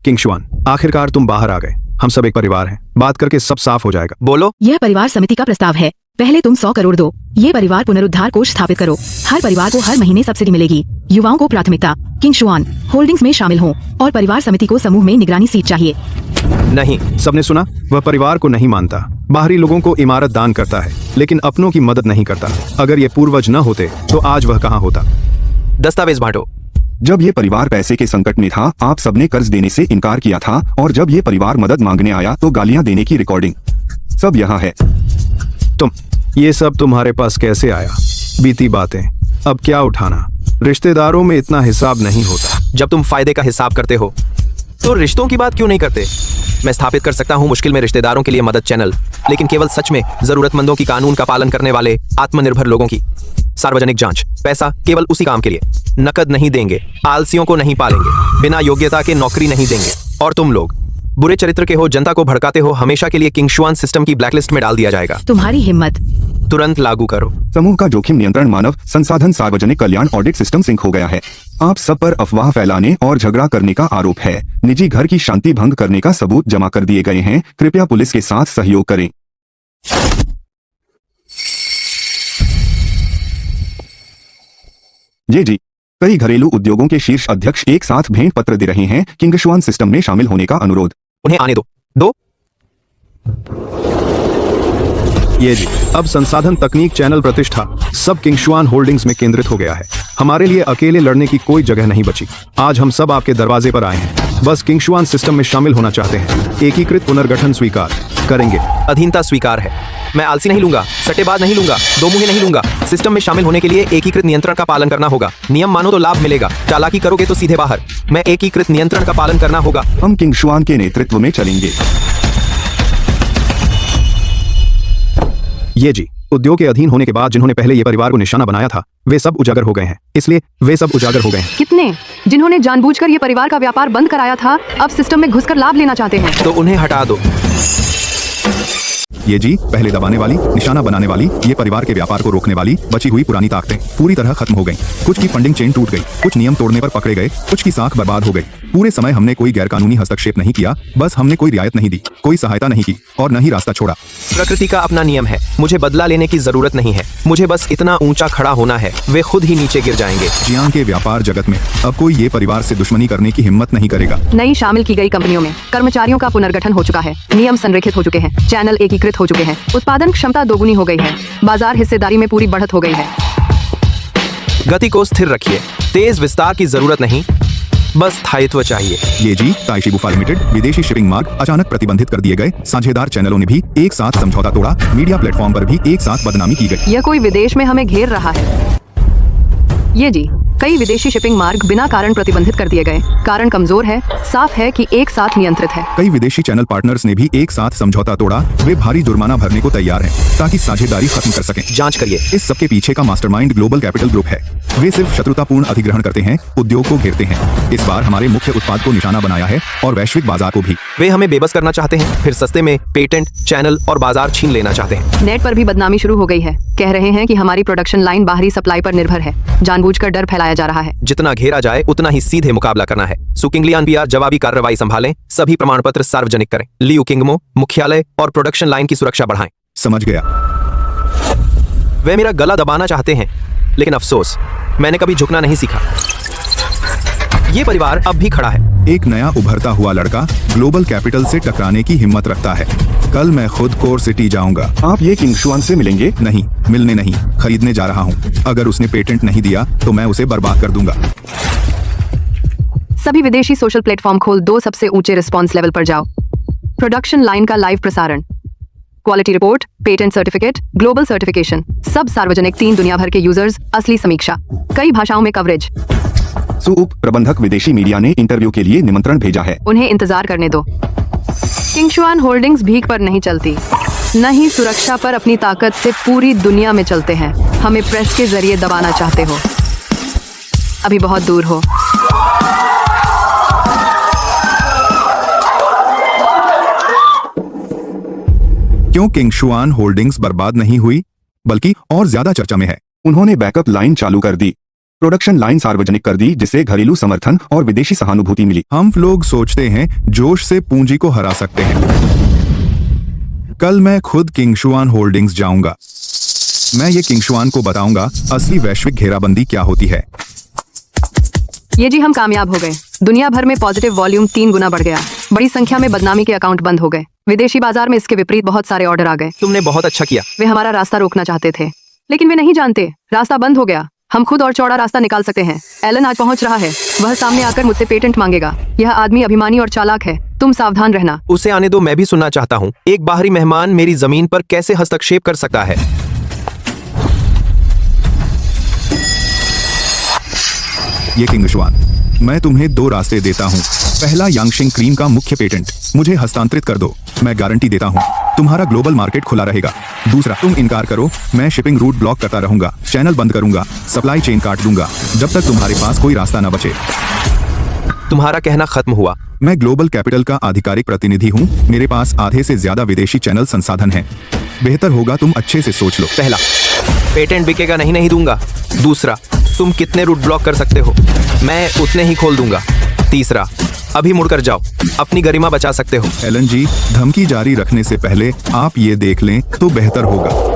किंग शुआन, आखिरकार तुम बाहर आ गए। हम सब एक परिवार हैं, बात करके सब साफ हो जाएगा। बोलो। यह परिवार समिति का प्रस्ताव है। पहले तुम 100 करोड़ दो, ये परिवार पुनरुद्धार कोष स्थापित करो। हर परिवार को हर महीने सब्सिडी मिलेगी। युवाओं को प्राथमिकता। किंग शुआन होल्डिंग्स में शामिल हों और परिवार समिति को समूह में निगरानी सीट चाहिए। नहीं। सबने सुना, वह परिवार को नहीं मानता, बाहरी लोगों को इमारत दान करता है, लेकिन अपनों की मदद नहीं करता। अगर ये पूर्वज न होते तो आज वह कहाँ होता। दस्तावेज बांटो। जब ये परिवार पैसे के संकट में था, आप सबने कर्ज देने से इनकार किया था, और जब ये परिवार मदद मांगने आया तो गालियां देने की रिकॉर्डिंग सब यहाँ है। ये सब तुम्हारे पास कैसे आया? बीती बातें, अब क्या उठाना? रिश्तेदारों में इतना हिसाब नहीं होता। जब तुम फायदे का हिसाब करते हो तो रिश्तों की बात क्यों नहीं करते? मैं स्थापित कर सकता हूं मुश्किल में रिश्तेदारों के लिए मदद चैनल, लेकिन केवल सच में जरूरतमंदों की कानून का पालन करने वाले आत्मनिर्भर लोगों की। सार्वजनिक जांच, पैसा केवल उसी काम के लिए। नकद नहीं देंगे, आलसियों को नहीं पालेंगे, बिना योग्यता के नौकरी नहीं देंगे। और तुम लोग बुरे चरित्र के हो, जनता को भड़काते हो, हमेशा के लिए किंग शुआन सिस्टम की ब्लैकलिस्ट में डाल दिया जाएगा। तुम्हारी हिम्मत। तुरंत लागू करो। समूह का जोखिम नियंत्रण मानव संसाधन सार्वजनिक कल्याण ऑडिट सिस्टम सिंक हो गया है। आप सब पर अफवाह फैलाने और झगड़ा करने का आरोप है। निजी घर की शांति भंग करने का सबूत जमा कर दिए गए हैं। कृपया पुलिस के साथ सहयोग करें। जी, कई घरेलू उद्योगों के शीर्ष अध्यक्ष एक साथ भेंट पत्र दे रहे हैं किंग शुआन सिस्टम में शामिल होने का अनुरोध। उन्हें आने दो। ये जी, अब संसाधन तकनीक चैनल प्रतिष्ठा सब किंग शुआन होल्डिंग्स में केंद्रित हो गया है। हमारे लिए अकेले लड़ने की कोई जगह नहीं बची। आज हम सब आपके दरवाजे पर आए हैं, बस किंग शुआन सिस्टम में शामिल होना चाहते हैं। एकीकृत पुनर्गठन स्वीकार करेंगे। अधीनता स्वीकार है। मैं आलसी नहीं लूंगा, सट्टेबाज नहीं लूंगा, दो मुहे नहीं लूंगा। सिस्टम में शामिल होने के लिए एकीकृत नियंत्रण का पालन करना होगा। नियम मानो तो लाभ मिलेगा, चालाकी करोगे तो सीधे बाहर। मैं एकीकृत नियंत्रण का पालन करना होगा। हम किंग शुआन के नेतृत्व में चलेंगे। ये जी, उद्योग के अधीन होने के बाद जिन्होंने पहले ये परिवार को निशाना बनाया था, वे सब उजागर हो गए हैं। इसलिए वे सब उजागर हो गए हैं। कितने जिन्होंने जानबूझकर ये परिवार का व्यापार बंद कराया था, अब सिस्टम में घुसकर लाभ लेना चाहते हैं। तो उन्हें हटा दो। ये जी, पहले दबाने वाली, निशाना बनाने वाली, ये परिवार के व्यापार को रोकने वाली बची हुई पुरानी ताकतें पूरी तरह खत्म हो गईं। कुछ की फंडिंग चेन टूट गई, कुछ नियम तोड़ने पर पकड़े गए, कुछ की साख बर्बाद हो गई। पूरे समय हमने कोई गैरकानूनी हस्तक्षेप नहीं किया, बस हमने कोई रियायत नहीं दी, कोई सहायता नहीं की और न ही रास्ता छोड़ा। प्रकृति का अपना नियम है, मुझे बदला लेने की जरूरत नहीं है। मुझे बस इतना ऊंचा खड़ा होना है, वे खुद ही नीचे गिर जाएंगे। जियांग के व्यापार जगत में अब कोई ये परिवार से दुश्मनी करने की हिम्मत नहीं करेगा। नई शामिल की गई कंपनियों में कर्मचारियों का पुनर्गठन हो चुका है, नियम संरेखित हो चुके हैं, चैनल एकीकृत हो चुके हैं, उत्पादन क्षमता दोगुनी हो गई है, बाजार हिस्सेदारी में पूरी बढ़त हो गई है। गति को स्थिर रखिए, तेज विस्तार की जरूरत नहीं, बस स्थायित्व चाहिए। ये जी, ताइशी गुफा लिमिटेड विदेशी शिपिंग मार्ग अचानक प्रतिबंधित कर दिए गए। साझेदार चैनलों ने भी एक साथ समझौता तोड़ा, मीडिया प्लेटफॉर्म पर भी एक साथ बदनामी की गई। यह कोई विदेश में हमें घेर रहा है। ये जी, कई विदेशी शिपिंग मार्ग बिना कारण प्रतिबंधित कर दिए गए। कारण कमजोर है, साफ है कि एक साथ नियंत्रित है। कई विदेशी चैनल पार्टनर्स ने भी एक साथ समझौता तोड़ा। वे भारी जुर्माना भरने को तैयार हैं ताकि साझेदारी खत्म कर सकें। जांच करिए। इस सबके पीछे का मास्टरमाइंड ग्लोबल कैपिटल ग्रुप है। वे सिर्फ शत्रुतापूर्ण अधिग्रहण करते हैं, उद्योग को घेरते हैं। इस बार हमारे मुख्य उत्पाद को निशाना बनाया है और वैश्विक बाजार को भी। वे हमें बेबस करना चाहते हैं, फिर सस्ते में पेटेंट, चैनल और बाजार छीन लेना चाहते हैं। नेट पर भी बदनामी शुरू हो गई है। कह रहे हैं कि हमारी प्रोडक्शन लाइन बाहरी सप्लाई पर निर्भर है। जानबूझकर डर फैलाया जा रहा है। जितना घेरा जाए उतना ही सीधे मुकाबला करना है। सुकिंगलियान पीआर जवाबी कार्रवाई संभालें, सभी प्रमाण पत्र सार्वजनिक करें। लियू किंगमो मुख्यालय और प्रोडक्शन लाइन की सुरक्षा बढ़ाएं। समझ गया। वे मेरा गला दबाना चाहते हैं, लेकिन अफसोस मैंने कभी झुकना नहीं सीखा। ये परिवार अब भी खड़ा है। एक नया उभरता हुआ लड़का ग्लोबल कैपिटल से टकराने की हिम्मत रखता है। कल मैं खुद कोर सिटी जाऊंगा। आप ये किंग शुआन से मिलेंगे? नहीं, मिलने नहीं, खरीदने जा रहा हूँ। अगर उसने पेटेंट नहीं दिया तो मैं उसे बर्बाद कर दूंगा। सभी विदेशी सोशल प्लेटफॉर्म खोल दो, सबसे ऊंचे रिस्पॉन्स लेवल पर जाओ। प्रोडक्शन लाइन का लाइव प्रसारण, quality report, patent certificate, global certification, सब सार्वजनिक। 3 दुनिया भर के यूजर्स, असली समीक्षा, कई भाषाओं में कवरेज। उप प्रबंधक विदेशी मीडिया ने इंटरव्यू के लिए निमंत्रण भेजा है। उन्हें इंतजार करने दो। किंग शुआन होल्डिंग्स भीख पर नहीं चलती, न ही सुरक्षा पर अपनी ताकत से पूरी दुनिया में चलते हैं। हमें प्रेस के जरिए दबाना चाहते हो, अभी बहुत दूर हो। क्यों किंग शुआन होल्डिंग्स बर्बाद नहीं हुई, बल्कि और ज्यादा चर्चा में है? उन्होंने बैकअप लाइन चालू कर दी, प्रोडक्शन लाइन सार्वजनिक कर दी, जिससे घरेलू समर्थन और विदेशी सहानुभूति मिली। हम लोग सोचते हैं जोश से पूंजी को हरा सकते हैं। कल मैं खुद किंग शुआन होल्डिंग्स जाऊंगा। मैं ये किंग शुआन को बताऊंगा असली वैश्विक घेराबंदी क्या होती है। ये जी, हम कामयाब हो गए। दुनिया भर में पॉजिटिव वॉल्यूम 3 गुना बढ़ गया। बड़ी संख्या में बदनामी के अकाउंट बंद हो गए। विदेशी बाजार में इसके विपरीत बहुत सारे ऑर्डर आ गए। तुमने बहुत अच्छा किया। वे हमारा रास्ता रोकना चाहते थे, लेकिन वे नहीं जानते रास्ता बंद हो गया। हम खुद और चौड़ा रास्ता निकाल सकते हैं। एलन आज पहुंच रहा है। वह सामने आकर मुझसे पेटेंट मांगेगा। यह आदमी अभिमानी और चालाक है। तुम सावधान रहना। उसे आने दो, मैं भी सुनना चाहता हूँ। एक बाहरी मेहमान मेरी जमीन पर कैसे हस्तक्षेप कर सकता है? ये किंग शुआन, मैं तुम्हें 2 रास्ते देता हूँ। पहला, यांगशिंग क्रीम का मुख्य पेटेंट मुझे हस्तांतरित कर दो। मैं गारंटी देता हूँ तुम्हारा ग्लोबल मार्केट खुला रहेगा। दूसरा, तुम इनकार करो, मैं शिपिंग रूट ब्लॉक करता रहूंगा, चैनल बंद करूंगा, सप्लाई चेन काट दूंगा, जब तक तुम्हारे पास कोई रास्ता न बचे। तुम्हारा कहना खत्म हुआ। मैं ग्लोबल कैपिटल का आधिकारिक प्रतिनिधि हूँ। मेरे पास आधे से ज्यादा विदेशी चैनल संसाधन हैं। बेहतर होगा तुम अच्छे से सोच लो। पहला, पेटेंट बिकेगा नहीं दूंगा। दूसरा, तुम कितने रूट ब्लॉक कर सकते हो? मैं उतने ही खोल दूंगा। तीसरा, अभी मुड़कर जाओ, अपनी गरिमा बचा सकते हो। एलन जी, धमकी जारी रखने से पहले आप ये देख लें तो बेहतर होगा।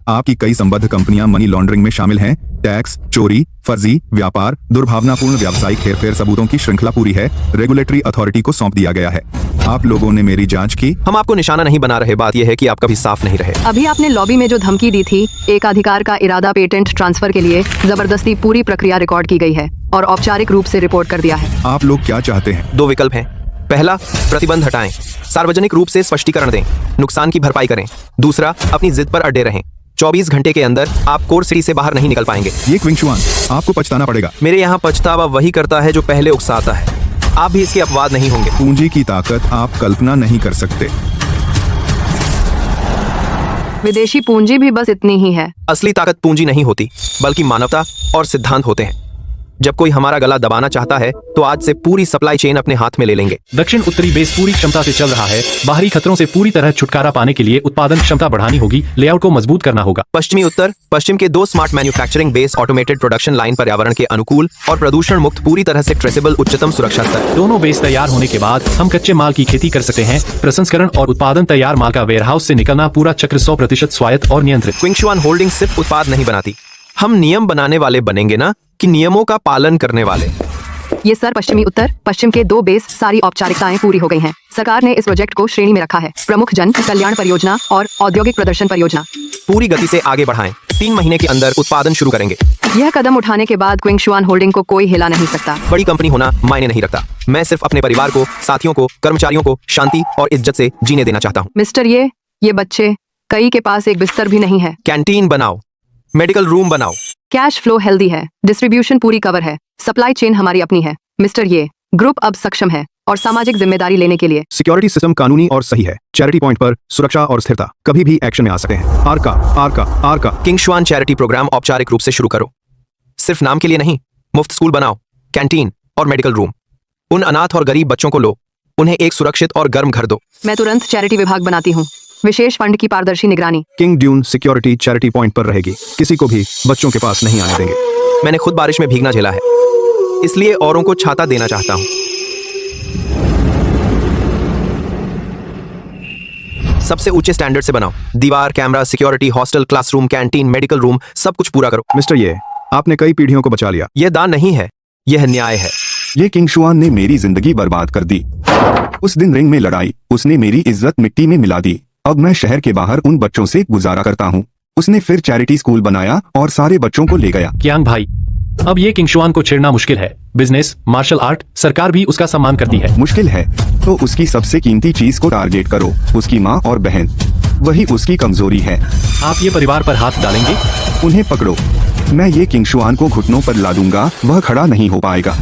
आपकी कई संबद्ध कंपनियां मनी लॉन्ड्रिंग में शामिल हैं। टैक्स चोरी, फर्जी व्यापार, दुर्भावनापूर्ण व्यावसायिक हेरफेर सबूतों की श्रृंखला पूरी है। रेगुलेटरी अथॉरिटी को सौंप दिया गया है। आप लोगों ने मेरी जांच की। हम आपको निशाना नहीं बना रहे, बात यह है कि आप कभी साफ नहीं रहे। अभी आपने लॉबी में जो धमकी दी थी, एक अधिकार का इरादा पेटेंट ट्रांसफर के लिए जबरदस्ती पूरी प्रक्रिया रिकॉर्ड की गई है और औपचारिक रूप से रिपोर्ट कर दिया है। आप लोग क्या चाहते हैं? 2 विकल्प हैं। पहला, प्रतिबंध हटाएं, सार्वजनिक रूप से स्पष्टीकरण दें, नुकसान की भरपाई करें। दूसरा, अपनी जिद पर अड़े रहें। 24 घंटे के अंदर आप कोर सिटी से बाहर नहीं निकल पाएंगे। ये क्विंग शुआन, आपको पछताना पड़ेगा। मेरे यहाँ पछतावा वही करता है जो पहले उकसाता है। आप भी इसके अपवाद नहीं होंगे। पूंजी की ताकत आप कल्पना नहीं कर सकते। विदेशी पूंजी भी बस इतनी ही है। असली ताकत पूंजी नहीं होती, बल्कि मानवता और सिद्धांत होते हैं। जब कोई हमारा गला दबाना चाहता है तो आज से पूरी सप्लाई चेन अपने हाथ में ले लेंगे। दक्षिण उत्तरी बेस पूरी क्षमता से चल रहा है। बाहरी खतरों से पूरी तरह छुटकारा पाने के लिए उत्पादन क्षमता बढ़ानी होगी, लेआउट को मजबूत करना होगा। पश्चिमी उत्तर पश्चिम के 2 smart manufacturing base automated production line पर्यावरण के अनुकूल और प्रदूषण मुक्त, पूरी तरह से ट्रेसेबल, उच्चतम सुरक्षा स्तर। दोनों बेस तैयार होने के बाद हम कच्चे माल की खेती कर सकते हैं। प्रसंस्करण और उत्पादन, तैयार माल का वेयरहाउस से निकलना, पूरा चक्र 100% स्वायत्त और नियंत्रित। क्विंग शुआन होल्डिंग सिर्फ उत्पाद नहीं बनाती, हम नियम बनाने वाले बनेंगे ना, कि नियमों का पालन करने वाले। ये सर, पश्चिमी उत्तर पश्चिम के 2 बेस सारी औपचारिकताएं पूरी हो गई हैं। सरकार ने इस प्रोजेक्ट को श्रेणी में रखा है, प्रमुख जन कल्याण परियोजना और औद्योगिक प्रदर्शन परियोजना। पूरी गति से आगे बढ़ाएं। 3 महीने के अंदर उत्पादन शुरू करेंगे। यह कदम उठाने के बाद क्विंग शुआन होल्डिंग को कोई हिला नहीं सकता। बड़ी कंपनी होना मायने नहीं रखता। मैं सिर्फ अपने परिवार को, साथियों को, कर्मचारियों को शांति और इज्जत से जीने देना चाहता हूँ। मिस्टर ये बच्चे, कई के पास एक बिस्तर भी नहीं है। कैंटीन बनाओ, मेडिकल रूम बनाओ। कैश फ्लो हेल्दी है, डिस्ट्रीब्यूशन पूरी कवर है, सप्लाई चेन हमारी अपनी है। मिस्टर ग्रुप अब सक्षम है और सामाजिक जिम्मेदारी लेने के लिए। सिक्योरिटी सिस्टम कानूनी और सही है। चैरिटी पॉइंट पर सुरक्षा और स्थिरता कभी भी एक्शन में आ सकते हैं। आरका किंग शुआन चैरिटी प्रोग्राम औपचारिक रूप से शुरू करो। सिर्फ नाम के लिए नहीं, मुफ्त स्कूल बनाओ, कैंटीन और मेडिकल रूम। उन अनाथ और गरीब बच्चों को लो, उन्हें एक सुरक्षित और गर्म घर दो। मैं तुरंत चैरिटी विभाग बनाती हूँ। विशेष फंड की पारदर्शी निगरानी। King dune security charity point पर रहेगी, किसी को भी बच्चों के पास नहीं आने देंगे। मैंने खुद बारिश में भीगना झेला है, इसलिए औरों को छाता देना चाहता हूँ। सबसे ऊंचे स्टैंडर्ड से बनाओ। दीवार, camera, security, hostel, classroom, canteen, medical room, सब कुछ पूरा करो। मिस्टर आपने कई पीढ़ियों को बचा लिया। यह दान नहीं है, यह न्याय है। ये किंग शुआन ने मेरी जिंदगी बर्बाद कर दी। उस दिन रिंग में लड़ाई, उसने मेरी इज्जत मिट्टी में मिला दी। अब मैं शहर के बाहर उन बच्चों से गुजारा करता हूँ। उसने फिर चैरिटी स्कूल बनाया और सारे बच्चों को ले गया। कियांग भाई, अब ये किंग शुआन को छेड़ना मुश्किल है। बिजनेस, मार्शल आर्ट, सरकार भी उसका सम्मान करती है। मुश्किल है तो उसकी सबसे कीमती चीज को टारगेट करो, उसकी माँ और बहन। वही उसकी कमजोरी है। आप ये परिवार पर हाथ डालेंगे? उन्हें पकड़ो। मैं ये किंग शुआन को घुटनों पर ला दूंगा, वह खड़ा नहीं हो पाएगा।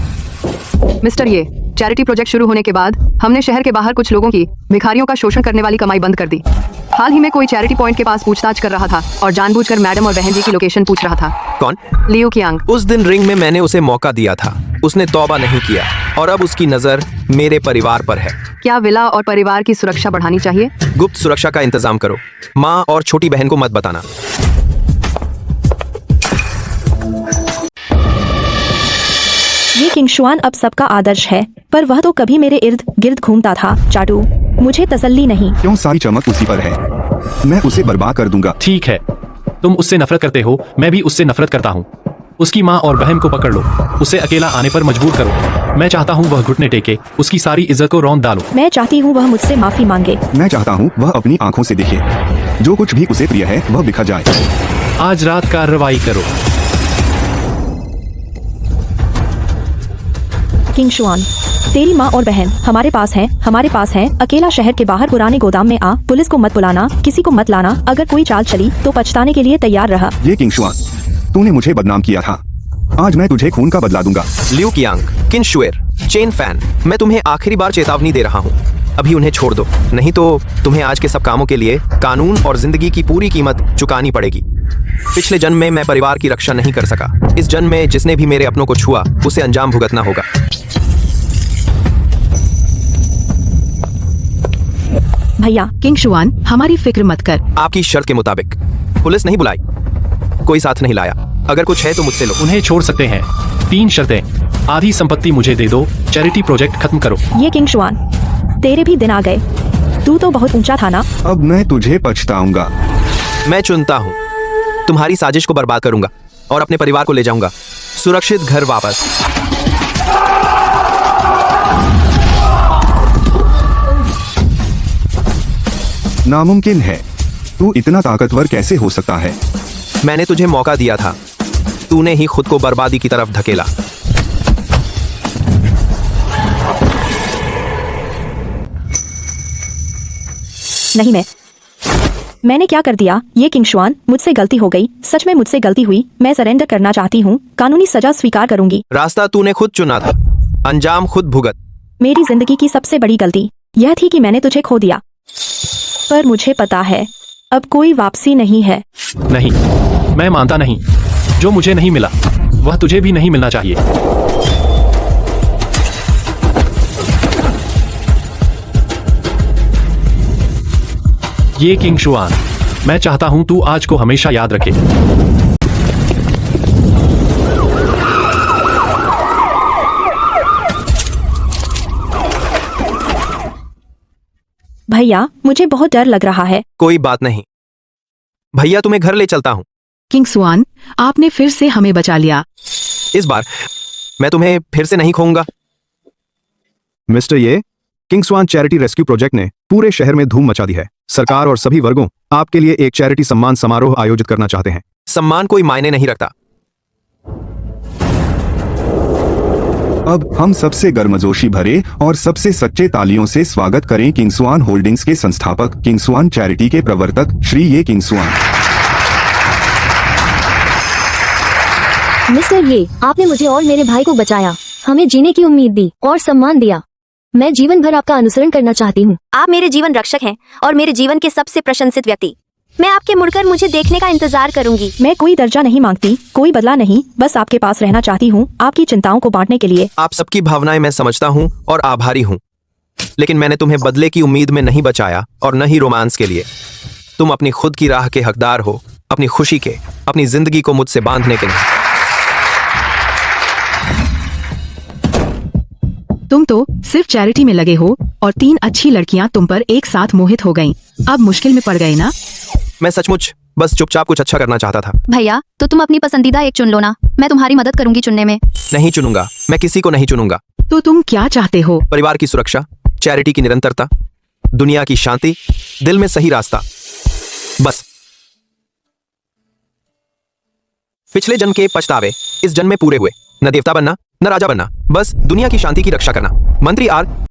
मिस्टर चैरिटी प्रोजेक्ट शुरू होने के बाद हमने शहर के बाहर कुछ लोगों की भिखारियों का शोषण करने वाली कमाई बंद कर दी। हाल ही में कोई चैरिटी पॉइंट के पास पूछताछ कर रहा था और जानबूझकर मैडम और बहन जी की लोकेशन पूछ रहा था। कौन? Liu Qiang. उस दिन रिंग में मैंने उसे मौका दिया था, उसने तौबा नहीं किया और अब उसकी नजर मेरे परिवार पर है। क्या विला और परिवार की सुरक्षा बढ़ानी चाहिए? गुप्त सुरक्षा का इंतजाम करो। माँ और छोटी बहन को मत बताना। ये किंग शुआन अब सबका आदर्श है, पर वह तो कभी मेरे इर्द गिर्द घूमता था। चाटू, मुझे तसल्ली नहीं। क्यों सारी चमक उसी पर है? मैं उसे बर्बाद कर दूंगा। ठीक है, तुम उससे नफरत करते हो, मैं भी उससे नफरत करता हूँ। उसकी माँ और बहन को पकड़ लो, उसे अकेला आने पर मजबूर करो। मैं चाहता हूँ वह घुटने टेके उसकी सारी इज्जत को रौंद डालो। मैं चाहती हूँ वह मुझसे माफी मांगे। मैं चाहता हूँ वह अपनी आंखों से देखे जो कुछ भी उसे प्रिय है वह बिखर जाए। आज रात कार्रवाई करो। किंग शुआन, तेरी माँ और बहन हमारे पास है। अकेला शहर के बाहर पुराने गोदाम में आ। पुलिस को मत बुलाना, किसी को मत लाना। अगर कोई चाल चली तो पछताने के लिए तैयार रहा। ये किंग शुआन, तूने मुझे बदनाम किया था, आज मैं तुझे खून का बदला दूंगा। लियू कियांग, किन शुएर, चेन फैन, मैं तुम्हें आखिरी बार चेतावनी दे रहा हूँ, अभी उन्हें छोड़ दो, नहीं तो तुम्हें आज के सब कामों के लिए कानून और जिंदगी की पूरी कीमत चुकानी पड़ेगी। पिछले जन्म में मैं परिवार की रक्षा नहीं कर सका, इस जन्म में जिसने भी मेरे अपनों को छुआ उसे अंजाम भुगतना होगा। भैया किंग शुआन, हमारी फिक्र मत कर। आपकी शर्त के मुताबिक पुलिस नहीं बुलाई, कोई साथ नहीं लाया, अगर कुछ है तो मुझसे लो। उन्हें छोड़ सकते हैं। 3 शर्तें। आधी संपत्ति मुझे दे दो, चैरिटी प्रोजेक्ट खत्म करो। ये किंग शुआन, तेरे भी दिन आ गए। तू तो बहुत ऊंचा था ना। अब मैं तुझे पछताऊंगा। मैं चुनता हूँ, तुम्हारी साजिश को बर्बाद करूंगा और अपने परिवार को ले जाऊंगा सुरक्षित घर वापस। नामुमकिन है, तू इतना ताकतवर कैसे हो सकता है? मैंने तुझे मौका दिया था, तूने ही खुद को बर्बादी की तरफ धकेला। नहीं, मैंने क्या कर दिया? ये किंग शुआन, मुझसे गलती हो गई, सच में मुझसे गलती हुई। मैं सरेंडर करना चाहती हूँ, कानूनी सजा स्वीकार करूंगी। रास्ता तूने खुद चुना था, अंजाम खुद भुगत। मेरी जिंदगी की सबसे बड़ी गलती यह थी कि मैंने तुझे खो दिया, पर मुझे पता है अब कोई वापसी नहीं है। नहीं, मैं मानता नहीं। जो मुझे नहीं मिला वह तुझे भी नहीं मिलना चाहिए। ये किंग शुआन, मैं चाहता हूं तू आज को हमेशा याद रखे। भैया, मुझे बहुत डर लग रहा है। कोई बात नहीं भैया, तुम्हें घर ले चलता हूँ। किंग शुआन, आपने फिर से हमें बचा लिया। इस बार मैं तुम्हें फिर से नहीं खोऊंगा। मिस्टर ये, किंग स्वान चैरिटी रेस्क्यू प्रोजेक्ट ने पूरे शहर में धूम मचा दी है। सरकार और सभी वर्गों आपके लिए एक चैरिटी सम्मान समारोह आयोजित करना चाहते हैं। सम्मान कोई मायने नहीं रखता। अब हम सबसे गर्मजोशी भरे और सबसे सच्चे तालियों से स्वागत करें किंग स्वान होल्डिंग्स के संस्थापक, किंग स्वान चैरिटी के प्रवर्तक श्री ये किंग स्वान। मिस्टर ये, आपने मुझे और मेरे भाई को बचाया, हमें जीने की उम्मीद दी और सम्मान दिया। मैं जीवन भर आपका अनुसरण करना चाहती हूँ। आप मेरे जीवन रक्षक हैं और मेरे जीवन के सबसे प्रशंसित व्यक्ति। मैं आपके मुड़कर मुझे देखने का इंतजार करूंगी। मैं कोई दर्जा नहीं मांगती, कोई बदला नहीं, बस आपके पास रहना चाहती हूँ, आपकी चिंताओं को बांटने के लिए। आप सबकी भावनाएं मैं समझता हूँ और आभारी हूँ, लेकिन मैंने तुम्हें बदले की उम्मीद में नहीं बचाया और न ही रोमांस के लिए। तुम अपनी खुद की राह के हकदार हो, अपनी खुशी के, अपनी जिंदगी को मुझसे बांधने के लिए। तुम तो सिर्फ चैरिटी में लगे हो और 3 अच्छी लड़कियां तुम पर एक साथ मोहित हो गईं। अब मुश्किल में पड़ गए ना? मैं सचमुच बस चुपचाप कुछ अच्छा करना चाहता था। भैया, तो तुम अपनी पसंदीदा एक चुन लो ना, मैं तुम्हारी मदद करूंगी चुनने में। नहीं चुनूंगा, मैं किसी को नहीं चुनूंगा। तो तुम क्या चाहते हो? परिवार की सुरक्षा, चैरिटी की निरंतरता, दुनिया की शांति, दिल में सही रास्ता, बस। पिछले जन्म के पछतावे इस जन्म में पूरे हुए। न देवता बनना, न राजा बनना, बस दुनिया की शांति की रक्षा करना। मंत्री आर